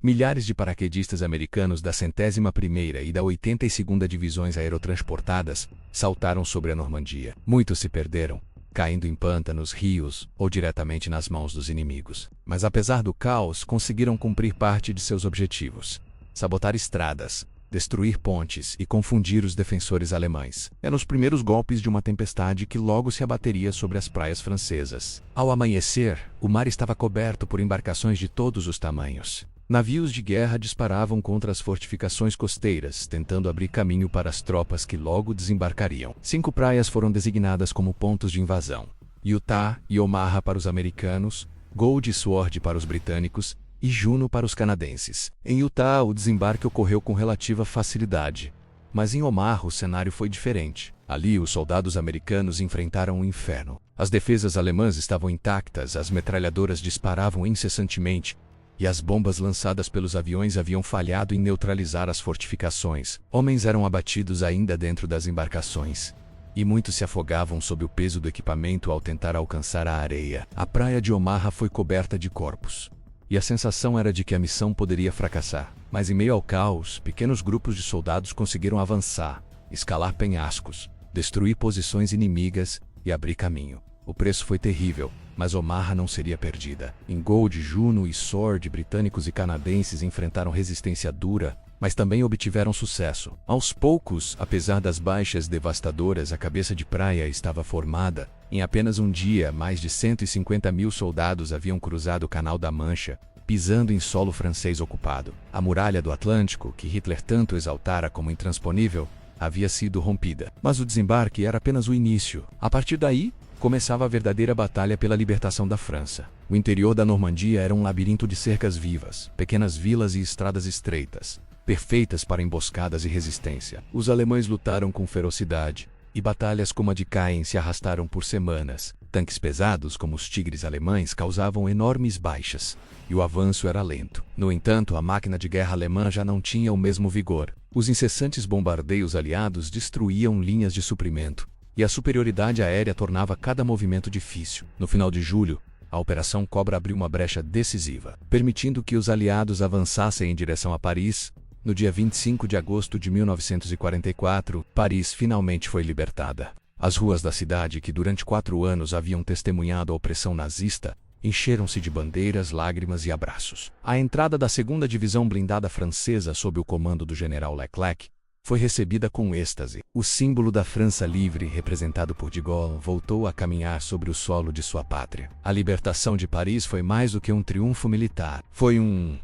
Milhares de paraquedistas americanos da 101ª e da 82ª Divisões Aerotransportadas saltaram sobre a Normandia. Muitos se perderam, caindo em pântanos, rios ou diretamente nas mãos dos inimigos. Mas apesar do caos, conseguiram cumprir parte de seus objetivos: sabotar estradas, destruir pontes e confundir os defensores alemães. Eram os primeiros golpes de uma tempestade que logo se abateria sobre as praias francesas. Ao amanhecer, o mar estava coberto por embarcações de todos os tamanhos. Navios de guerra disparavam contra as fortificações costeiras, tentando abrir caminho para as tropas que logo desembarcariam. 5 praias foram designadas como pontos de invasão: Utah e Omaha para os americanos, Gold e Sword para os britânicos e Juno para os canadenses. Em Utah, o desembarque ocorreu com relativa facilidade, mas em Omaha o cenário foi diferente. Ali, os soldados americanos enfrentaram um inferno. As defesas alemãs estavam intactas, as metralhadoras disparavam incessantemente, e as bombas lançadas pelos aviões haviam falhado em neutralizar as fortificações. Homens eram abatidos ainda dentro das embarcações, e muitos se afogavam sob o peso do equipamento ao tentar alcançar a areia. A praia de Omaha foi coberta de corpos, e a sensação era de que a missão poderia fracassar. Mas em meio ao caos, pequenos grupos de soldados conseguiram avançar, escalar penhascos, destruir posições inimigas e abrir caminho. O preço foi terrível. Mas Omaha não seria perdida. Ingold, Juno e Sword, britânicos e canadenses enfrentaram resistência dura, mas também obtiveram sucesso. Aos poucos, apesar das baixas devastadoras, a cabeça de praia estava formada. Em apenas um dia, mais de 150.000 soldados haviam cruzado o Canal da Mancha, pisando em solo francês ocupado. A muralha do Atlântico, que Hitler tanto exaltara como intransponível, havia sido rompida. Mas o desembarque era apenas o início. A partir daí, começava a verdadeira batalha pela libertação da França. O interior da Normandia era um labirinto de cercas vivas, pequenas vilas e estradas estreitas, perfeitas para emboscadas e resistência. Os alemães lutaram com ferocidade, e batalhas como a de Caen se arrastaram por semanas. Tanques pesados, como os Tigres alemães, causavam enormes baixas, e o avanço era lento. No entanto, a máquina de guerra alemã já não tinha o mesmo vigor. Os incessantes bombardeios aliados destruíam linhas de suprimento, e a superioridade aérea tornava cada movimento difícil. No final de julho, a Operação Cobra abriu uma brecha decisiva, permitindo que os aliados avançassem em direção a Paris. No dia 25 de agosto de 1944, Paris finalmente foi libertada. As ruas da cidade, que durante 4 anos haviam testemunhado a opressão nazista, encheram-se de bandeiras, lágrimas e abraços. A entrada da 2ª Divisão Blindada Francesa sob o comando do general Leclerc foi recebida com êxtase. O símbolo da França livre, representado por de Gaulle, voltou a caminhar sobre o solo de sua pátria. A libertação de Paris foi mais do que um triunfo militar. Foi um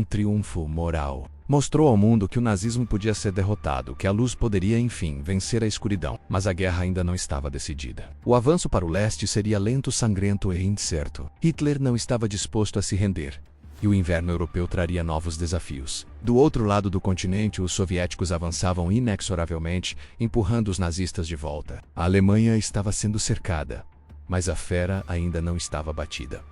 triunfo moral. Mostrou ao mundo que o nazismo podia ser derrotado, que a luz poderia, enfim, vencer a escuridão. Mas a guerra ainda não estava decidida. O avanço para o leste seria lento, sangrento e incerto. Hitler não estava disposto a se render, e o inverno europeu traria novos desafios. Do outro lado do continente, os soviéticos avançavam inexoravelmente, empurrando os nazistas de volta. A Alemanha estava sendo cercada, mas a fera ainda não estava batida.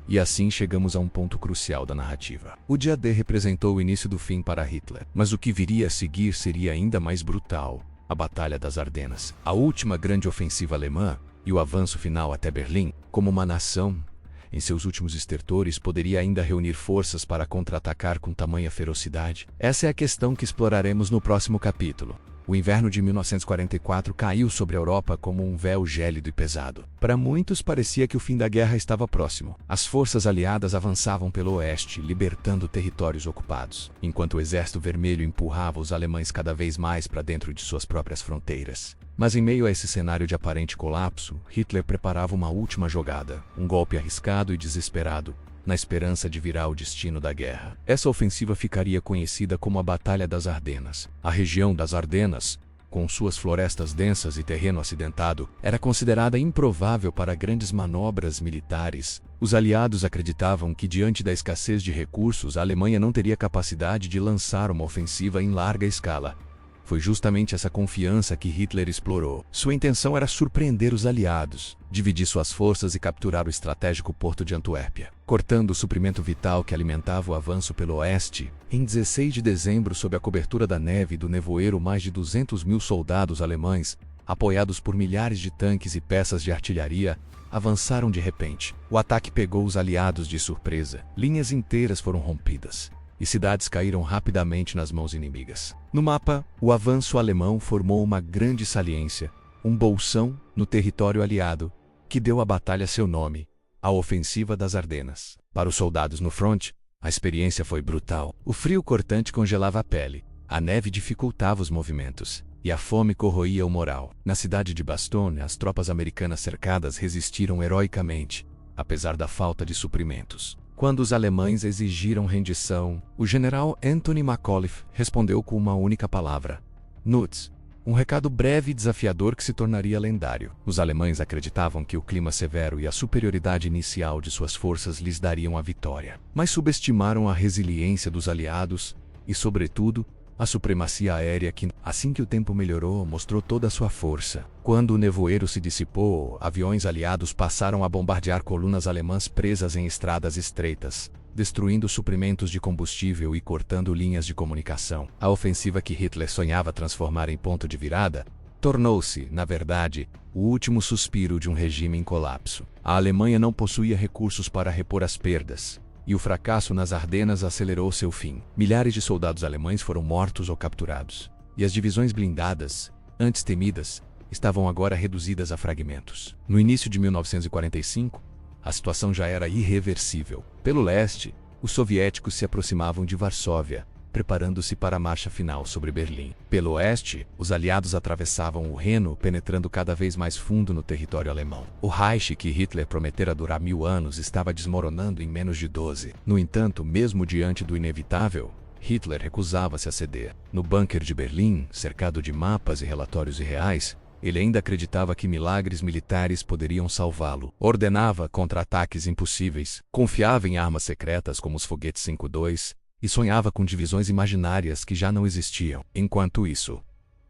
E assim chegamos a um ponto crucial da narrativa. O dia D representou o início do fim para Hitler, mas o que viria a seguir seria ainda mais brutal: a Batalha das Ardenas, a última grande ofensiva alemã, e o avanço final até Berlim. Como uma nação, em seus últimos estertores, poderia ainda reunir forças para contra-atacar com tamanha ferocidade? Essa é a questão que exploraremos no próximo capítulo. O inverno de 1944 caiu sobre a Europa como um véu gélido e pesado. Para muitos, parecia que o fim da guerra estava próximo. As forças aliadas avançavam pelo oeste, libertando territórios ocupados, enquanto o Exército Vermelho empurrava os alemães cada vez mais para dentro de suas próprias fronteiras. Mas em meio a esse cenário de aparente colapso, Hitler preparava uma última jogada, um golpe arriscado e desesperado, na esperança de virar o destino da guerra. Essa ofensiva ficaria conhecida como a Batalha das Ardenas. A região das Ardenas, com suas florestas densas e terreno acidentado, era considerada improvável para grandes manobras militares. Os aliados acreditavam que, diante da escassez de recursos, a Alemanha não teria capacidade de lançar uma ofensiva em larga escala. Foi justamente essa confiança que Hitler explorou. Sua intenção era surpreender os aliados, dividir suas forças e capturar o estratégico porto de Antuérpia, cortando o suprimento vital que alimentava o avanço pelo oeste. Em 16 de dezembro, sob a cobertura da neve e do nevoeiro, mais de 200.000 soldados alemães, apoiados por milhares de tanques e peças de artilharia, avançaram de repente. O ataque pegou os aliados de surpresa. Linhas inteiras foram rompidas, e cidades caíram rapidamente nas mãos inimigas. No mapa, o avanço alemão formou uma grande saliência, um bolsão no território aliado, que deu à batalha seu nome, a Ofensiva das Ardenas. Para os soldados no fronte, a experiência foi brutal. O frio cortante congelava a pele, a neve dificultava os movimentos, e a fome corroía o moral. Na cidade de Bastogne, as tropas americanas cercadas resistiram heroicamente, apesar da falta de suprimentos. Quando os alemães exigiram rendição, o general Anthony McAuliffe respondeu com uma única palavra: Nutz. Um recado breve e desafiador que se tornaria lendário. Os alemães acreditavam que o clima severo e a superioridade inicial de suas forças lhes dariam a vitória, mas subestimaram a resiliência dos aliados e, sobretudo, a supremacia aérea que, assim que o tempo melhorou, mostrou toda a sua força. Quando o nevoeiro se dissipou, aviões aliados passaram a bombardear colunas alemãs presas em estradas estreitas, destruindo suprimentos de combustível e cortando linhas de comunicação. A ofensiva que Hitler sonhava transformar em ponto de virada tornou-se, na verdade, o último suspiro de um regime em colapso. A Alemanha não possuía recursos para repor as perdas, e o fracasso nas Ardenas acelerou seu fim. Milhares de soldados alemães foram mortos ou capturados, e as divisões blindadas, antes temidas, estavam agora reduzidas a fragmentos. No início de 1945, A situação já era irreversível. Pelo leste, os soviéticos se aproximavam de Varsóvia, preparando-se para a marcha final sobre Berlim. Pelo oeste, os aliados atravessavam o Reno, penetrando cada vez mais fundo no território alemão. O Reich, que Hitler prometera durar 1000 anos, estava desmoronando em menos de 12. No entanto, mesmo diante do inevitável, Hitler recusava-se a ceder. No bunker de Berlim, cercado de mapas e relatórios irreais, ele ainda acreditava que milagres militares poderiam salvá-lo. Ordenava contra-ataques impossíveis, confiava em armas secretas como os foguetes 5-2 e sonhava com divisões imaginárias que já não existiam. Enquanto isso,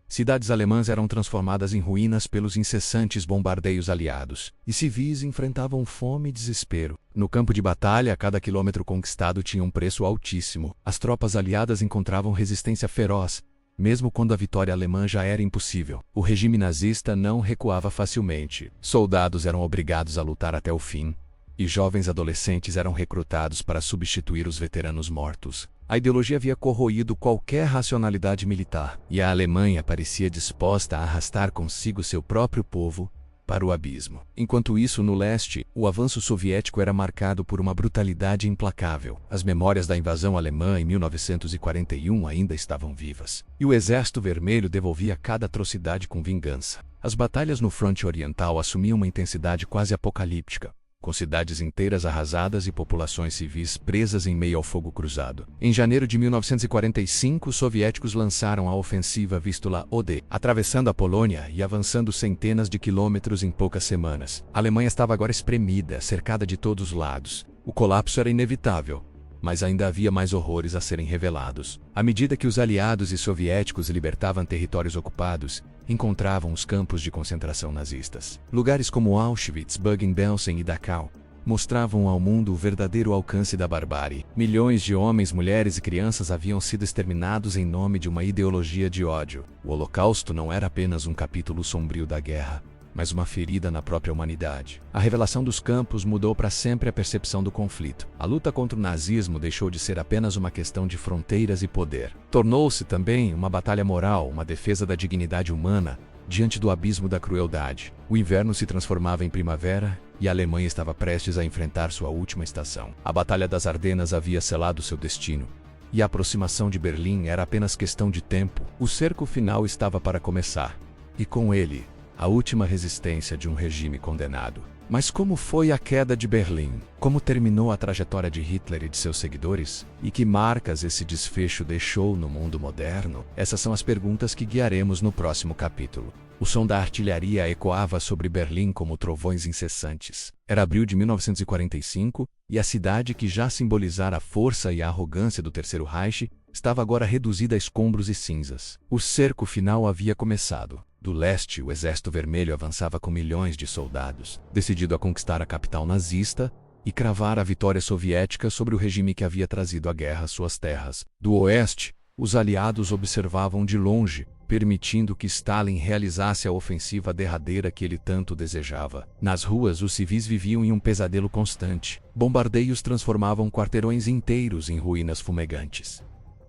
cidades alemãs eram transformadas em ruínas pelos incessantes bombardeios aliados, e civis enfrentavam fome e desespero. No campo de batalha, cada quilômetro conquistado tinha um preço altíssimo. As tropas aliadas encontravam resistência feroz, mesmo quando a vitória alemã já era impossível. O regime nazista não recuava facilmente. Soldados eram obrigados a lutar até o fim, e jovens adolescentes eram recrutados para substituir os veteranos mortos. A ideologia havia corroído qualquer racionalidade militar, e a Alemanha parecia disposta a arrastar consigo seu próprio povo para o abismo. Enquanto isso, no leste, o avanço soviético era marcado por uma brutalidade implacável. As memórias da invasão alemã em 1941 ainda estavam vivas, e o Exército Vermelho devolvia cada atrocidade com vingança. As batalhas no fronte oriental assumiam uma intensidade quase apocalíptica, com cidades inteiras arrasadas e populações civis presas em meio ao fogo cruzado. Em janeiro de 1945, os soviéticos lançaram a ofensiva Vistula-Odê, atravessando a Polônia e avançando centenas de quilômetros em poucas semanas. A Alemanha estava agora espremida, cercada de todos os lados. O colapso era inevitável, mas ainda havia mais horrores a serem revelados. À medida que os aliados e soviéticos libertavam territórios ocupados, encontravam os campos de concentração nazistas. Lugares como Auschwitz, Bergen-Belsen e Dachau mostravam ao mundo o verdadeiro alcance da barbárie. Milhões de homens, mulheres e crianças haviam sido exterminados em nome de uma ideologia de ódio. O Holocausto não era apenas um capítulo sombrio da guerra, mas uma ferida na própria humanidade. A revelação dos campos mudou para sempre a percepção do conflito. A luta contra o nazismo deixou de ser apenas uma questão de fronteiras e poder. Tornou-se também uma batalha moral, uma defesa da dignidade humana diante do abismo da crueldade. O inverno se transformava em primavera e a Alemanha estava prestes a enfrentar sua última estação. A Batalha das Ardenas havia selado seu destino, e a aproximação de Berlim era apenas questão de tempo. O cerco final estava para começar, e com ele, a última resistência de um regime condenado. Mas como foi a queda de Berlim? Como terminou a trajetória de Hitler e de seus seguidores? E que marcas esse desfecho deixou no mundo moderno? Essas são as perguntas que guiaremos no próximo capítulo. O som da artilharia ecoava sobre Berlim como trovões incessantes. Era abril de 1945 e a cidade, que já simbolizara a força e a arrogância do Terceiro Reich, estava agora reduzida a escombros e cinzas. O cerco final havia começado. Do leste, o Exército Vermelho avançava com milhões de soldados, decidido a conquistar a capital nazista e cravar a vitória soviética sobre o regime que havia trazido a guerra às suas terras. Do oeste, os aliados observavam de longe, permitindo que Stalin realizasse a ofensiva derradeira que ele tanto desejava. Nas ruas, os civis viviam em um pesadelo constante. Bombardeios transformavam quarteirões inteiros em ruínas fumegantes.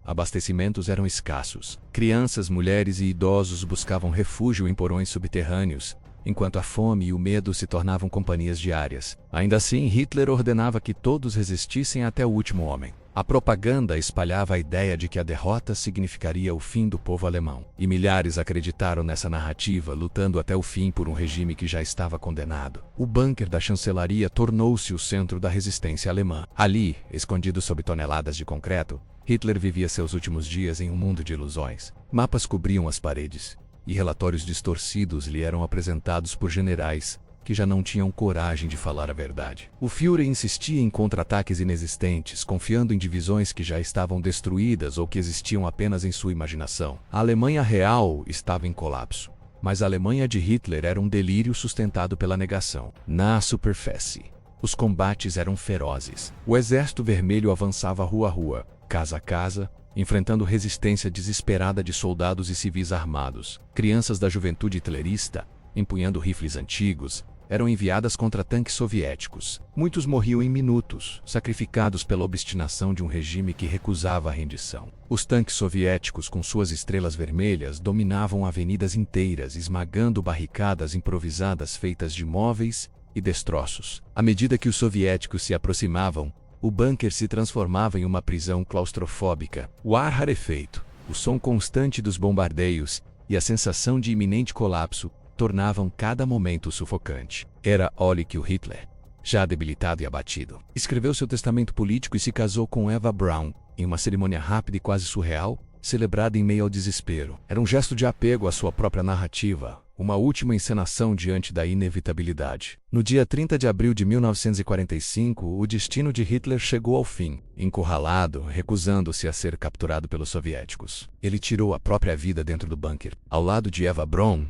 Abastecimentos eram escassos. Crianças, mulheres e idosos buscavam refúgio em porões subterrâneos, enquanto a fome e o medo se tornavam companhias diárias. Ainda assim, Hitler ordenava que todos resistissem até o último homem. A propaganda espalhava a ideia de que a derrota significaria o fim do povo alemão. E milhares acreditaram nessa narrativa, lutando até o fim por um regime que já estava condenado. O bunker da chancelaria tornou-se o centro da resistência alemã. Ali, escondido sob toneladas de concreto, Hitler vivia seus últimos dias em um mundo de ilusões. Mapas cobriam as paredes, e relatórios distorcidos lhe eram apresentados por generais que já não tinham coragem de falar a verdade. O Führer insistia em contra-ataques inexistentes, confiando em divisões que já estavam destruídas ou que existiam apenas em sua imaginação. A Alemanha real estava em colapso, mas a Alemanha de Hitler era um delírio sustentado pela negação. Na superfície, os combates eram ferozes. O Exército Vermelho avançava rua a rua, casa a casa, enfrentando resistência desesperada de soldados e civis armados. Crianças da juventude hitlerista, empunhando rifles antigos, eram enviadas contra tanques soviéticos. Muitos morriam em minutos, sacrificados pela obstinação de um regime que recusava a rendição. Os tanques soviéticos, com suas estrelas vermelhas, dominavam avenidas inteiras, esmagando barricadas improvisadas feitas de móveis e destroços. À medida que os soviéticos se aproximavam, o bunker se transformava em uma prisão claustrofóbica. O ar rarefeito, o som constante dos bombardeios e a sensação de iminente colapso tornavam cada momento sufocante. Era ali que o Hitler, já debilitado e abatido, escreveu seu testamento político e se casou com Eva Braun, em uma cerimônia rápida e quase surreal, celebrada em meio ao desespero. Era um gesto de apego à sua própria narrativa, uma última encenação diante da inevitabilidade. No dia 30 de abril de 1945, o destino de Hitler chegou ao fim, encurralado, recusando-se a ser capturado pelos soviéticos. Ele tirou a própria vida dentro do bunker. Ao lado de Eva Braun,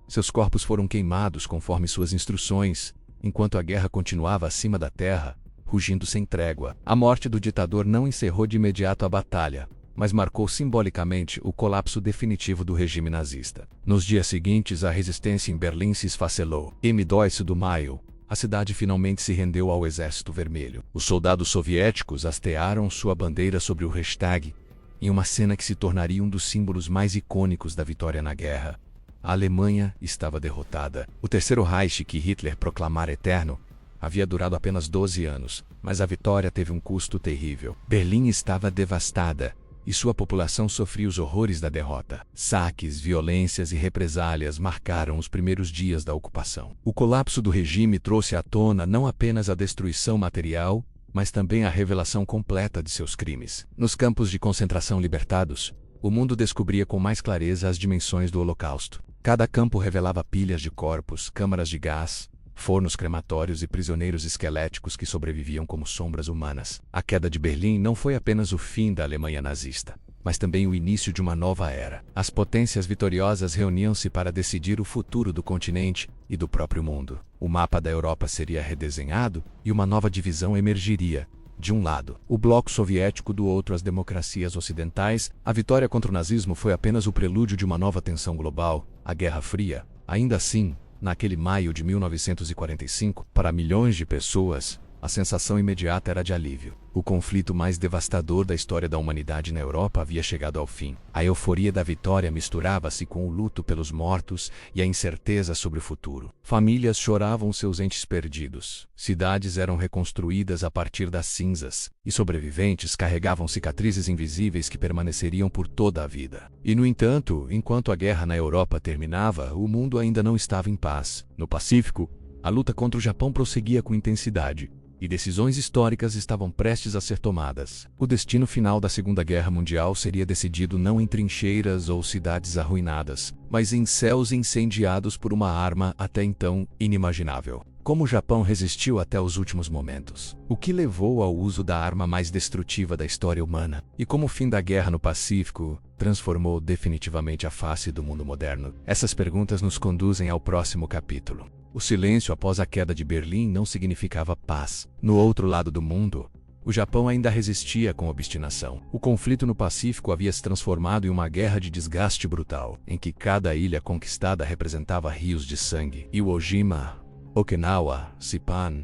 seus corpos foram queimados conforme suas instruções, enquanto a guerra continuava acima da terra, rugindo sem trégua. A morte do ditador não encerrou de imediato a batalha, mas marcou simbolicamente o colapso definitivo do regime nazista. Nos dias seguintes, a resistência em Berlim se esfacelou. Em 2 de maio, a cidade finalmente se rendeu ao Exército Vermelho. Os soldados soviéticos hastearam sua bandeira sobre o Reichstag, em uma cena que se tornaria um dos símbolos mais icônicos da vitória na guerra. A Alemanha estava derrotada. O Terceiro Reich, que Hitler proclamara eterno, havia durado apenas 12 anos, mas a vitória teve um custo terrível. Berlim estava devastada, e sua população sofria os horrores da derrota. Saques, violências e represálias marcaram os primeiros dias da ocupação. O colapso do regime trouxe à tona não apenas a destruição material, mas também a revelação completa de seus crimes. Nos campos de concentração libertados, o mundo descobria com mais clareza as dimensões do Holocausto. Cada campo revelava pilhas de corpos, câmaras de gás, fornos crematórios e prisioneiros esqueléticos que sobreviviam como sombras humanas. A queda de Berlim não foi apenas o fim da Alemanha nazista, mas também o início de uma nova era. As potências vitoriosas reuniam-se para decidir o futuro do continente e do próprio mundo. O mapa da Europa seria redesenhado e uma nova divisão emergiria. De um lado, o bloco soviético, do outro, as democracias ocidentais. A vitória contra o nazismo foi apenas o prelúdio de uma nova tensão global, a Guerra Fria. Ainda assim, naquele maio de 1945, para milhões de pessoas, a sensação imediata era de alívio. O conflito mais devastador da história da humanidade na Europa havia chegado ao fim. A euforia da vitória misturava-se com o luto pelos mortos e a incerteza sobre o futuro. Famílias choravam seus entes perdidos. Cidades eram reconstruídas a partir das cinzas, e sobreviventes carregavam cicatrizes invisíveis que permaneceriam por toda a vida. E, no entanto, enquanto a guerra na Europa terminava, o mundo ainda não estava em paz. No Pacífico, a luta contra o Japão prosseguia com intensidade, e decisões históricas estavam prestes a ser tomadas. O destino final da Segunda Guerra Mundial seria decidido não em trincheiras ou cidades arruinadas, mas em céus incendiados por uma arma até então inimaginável. Como o Japão resistiu até os últimos momentos? O que levou ao uso da arma mais destrutiva da história humana? E como o fim da guerra no Pacífico transformou definitivamente a face do mundo moderno? Essas perguntas nos conduzem ao próximo capítulo. O silêncio após a queda de Berlim não significava paz. No outro lado do mundo, o Japão ainda resistia com obstinação. O conflito no Pacífico havia se transformado em uma guerra de desgaste brutal, em que cada ilha conquistada representava rios de sangue. Iwo Jima, Okinawa, Saipan,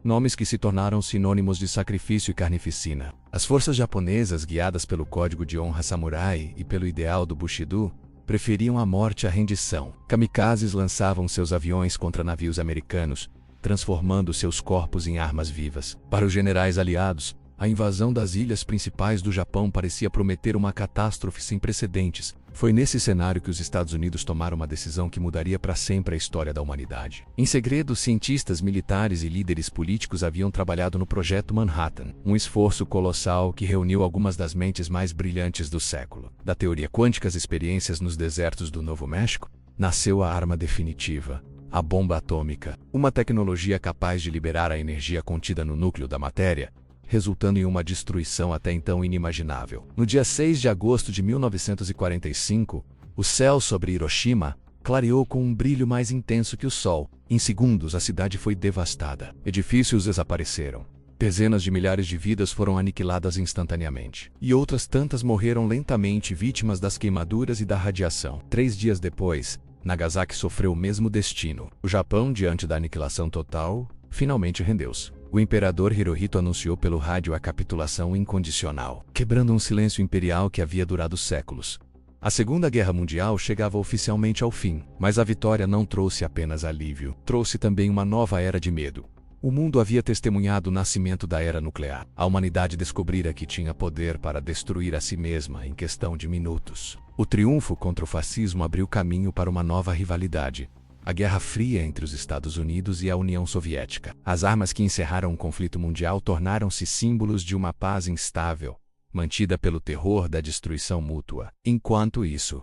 nomes que se tornaram sinônimos de sacrifício e carnificina. As forças japonesas, guiadas pelo código de honra samurai e pelo ideal do Bushido, preferiam a morte à rendição. Kamikazes lançavam seus aviões contra navios americanos, transformando seus corpos em armas vivas. Para os generais aliados, a invasão das ilhas principais do Japão parecia prometer uma catástrofe sem precedentes. Foi nesse cenário que os Estados Unidos tomaram uma decisão que mudaria para sempre a história da humanidade. Em segredo, cientistas, militares e líderes políticos haviam trabalhado no Projeto Manhattan, um esforço colossal que reuniu algumas das mentes mais brilhantes do século. Da teoria quântica às experiências nos desertos do Novo México, nasceu a arma definitiva, a bomba atômica, uma tecnologia capaz de liberar a energia contida no núcleo da matéria, resultando em uma destruição até então inimaginável. No dia 6 de agosto de 1945, o céu sobre Hiroshima clareou com um brilho mais intenso que o sol. Em segundos, a cidade foi devastada. Edifícios desapareceram. Dezenas de milhares de vidas foram aniquiladas instantaneamente. E outras tantas morreram lentamente, vítimas das queimaduras e da radiação. 3 dias depois, Nagasaki sofreu o mesmo destino. O Japão, diante da aniquilação total, finalmente rendeu-se. O imperador Hirohito anunciou pelo rádio a capitulação incondicional, quebrando um silêncio imperial que havia durado séculos. A Segunda Guerra Mundial chegava oficialmente ao fim, mas a vitória não trouxe apenas alívio, trouxe também uma nova era de medo. O mundo havia testemunhado o nascimento da era nuclear. A humanidade descobrira que tinha poder para destruir a si mesma em questão de minutos. O triunfo contra o fascismo abriu caminho para uma nova rivalidade. A Guerra Fria entre os Estados Unidos e a União Soviética. As armas que encerraram o conflito mundial tornaram-se símbolos de uma paz instável, mantida pelo terror da destruição mútua. Enquanto isso,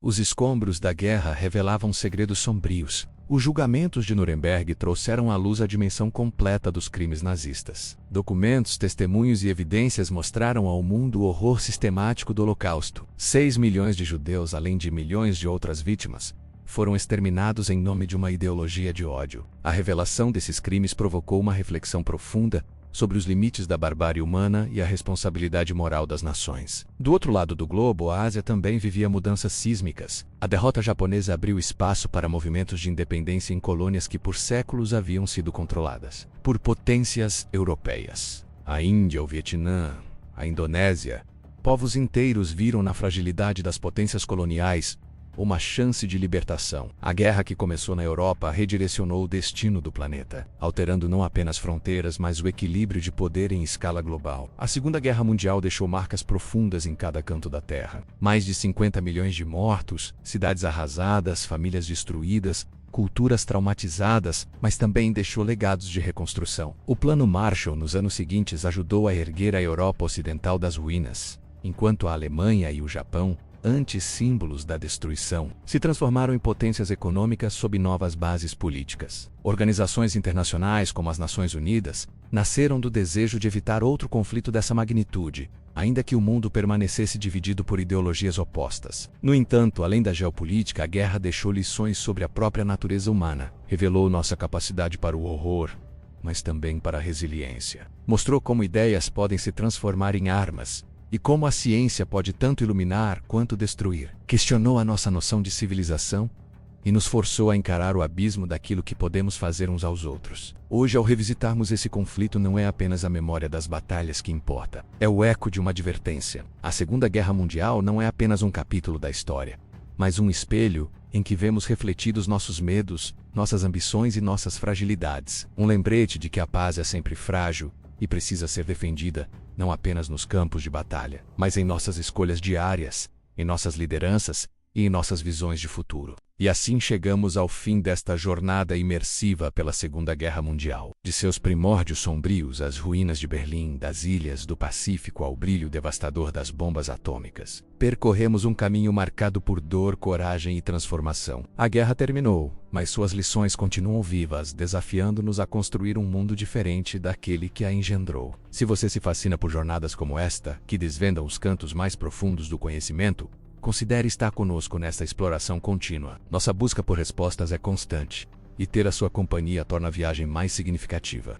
os escombros da guerra revelavam segredos sombrios. Os julgamentos de Nuremberg trouxeram à luz a dimensão completa dos crimes nazistas. Documentos, testemunhos e evidências mostraram ao mundo o horror sistemático do Holocausto. 6 milhões de judeus, além de milhões de outras vítimas, foram exterminados em nome de uma ideologia de ódio. A revelação desses crimes provocou uma reflexão profunda sobre os limites da barbárie humana e a responsabilidade moral das nações. Do outro lado do globo, a Ásia também vivia mudanças sísmicas. A derrota japonesa abriu espaço para movimentos de independência em colônias que por séculos haviam sido controladas por potências europeias. A Índia, o Vietnã, a Indonésia, povos inteiros viram na fragilidade das potências coloniais uma chance de libertação. A guerra que começou na Europa redirecionou o destino do planeta, alterando não apenas fronteiras, mas o equilíbrio de poder em escala global. A Segunda Guerra Mundial deixou marcas profundas em cada canto da Terra. Mais de 50 milhões de mortos, cidades arrasadas, famílias destruídas, culturas traumatizadas, mas também deixou legados de reconstrução. O Plano Marshall nos anos seguintes ajudou a erguer a Europa Ocidental das ruínas, enquanto a Alemanha e o Japão, antes símbolos da destruição, se transformaram em potências econômicas sob novas bases políticas. Organizações internacionais como as Nações Unidas nasceram do desejo de evitar outro conflito dessa magnitude, ainda que o mundo permanecesse dividido por ideologias opostas. No entanto, além da geopolítica, a guerra deixou lições sobre a própria natureza humana, revelou nossa capacidade para o horror, mas também para a resiliência. Mostrou como ideias podem se transformar em armas, e como a ciência pode tanto iluminar quanto destruir. Questionou a nossa noção de civilização e nos forçou a encarar o abismo daquilo que podemos fazer uns aos outros. Hoje, ao revisitarmos esse conflito, não é apenas a memória das batalhas que importa, é o eco de uma advertência. A Segunda Guerra Mundial não é apenas um capítulo da história, mas um espelho em que vemos refletidos nossos medos, nossas ambições e nossas fragilidades. Um lembrete de que a paz é sempre frágil e precisa ser defendida, não apenas nos campos de batalha, mas em nossas escolhas diárias, em nossas lideranças e em nossas visões de futuro. E assim chegamos ao fim desta jornada imersiva pela Segunda Guerra Mundial. De seus primórdios sombrios às ruínas de Berlim, das ilhas do Pacífico ao brilho devastador das bombas atômicas, percorremos um caminho marcado por dor, coragem e transformação. A guerra terminou, mas suas lições continuam vivas, desafiando-nos a construir um mundo diferente daquele que a engendrou. Se você se fascina por jornadas como esta, que desvendam os cantos mais profundos do conhecimento, considere estar conosco nesta exploração contínua. Nossa busca por respostas é constante, e ter a sua companhia torna a viagem mais significativa.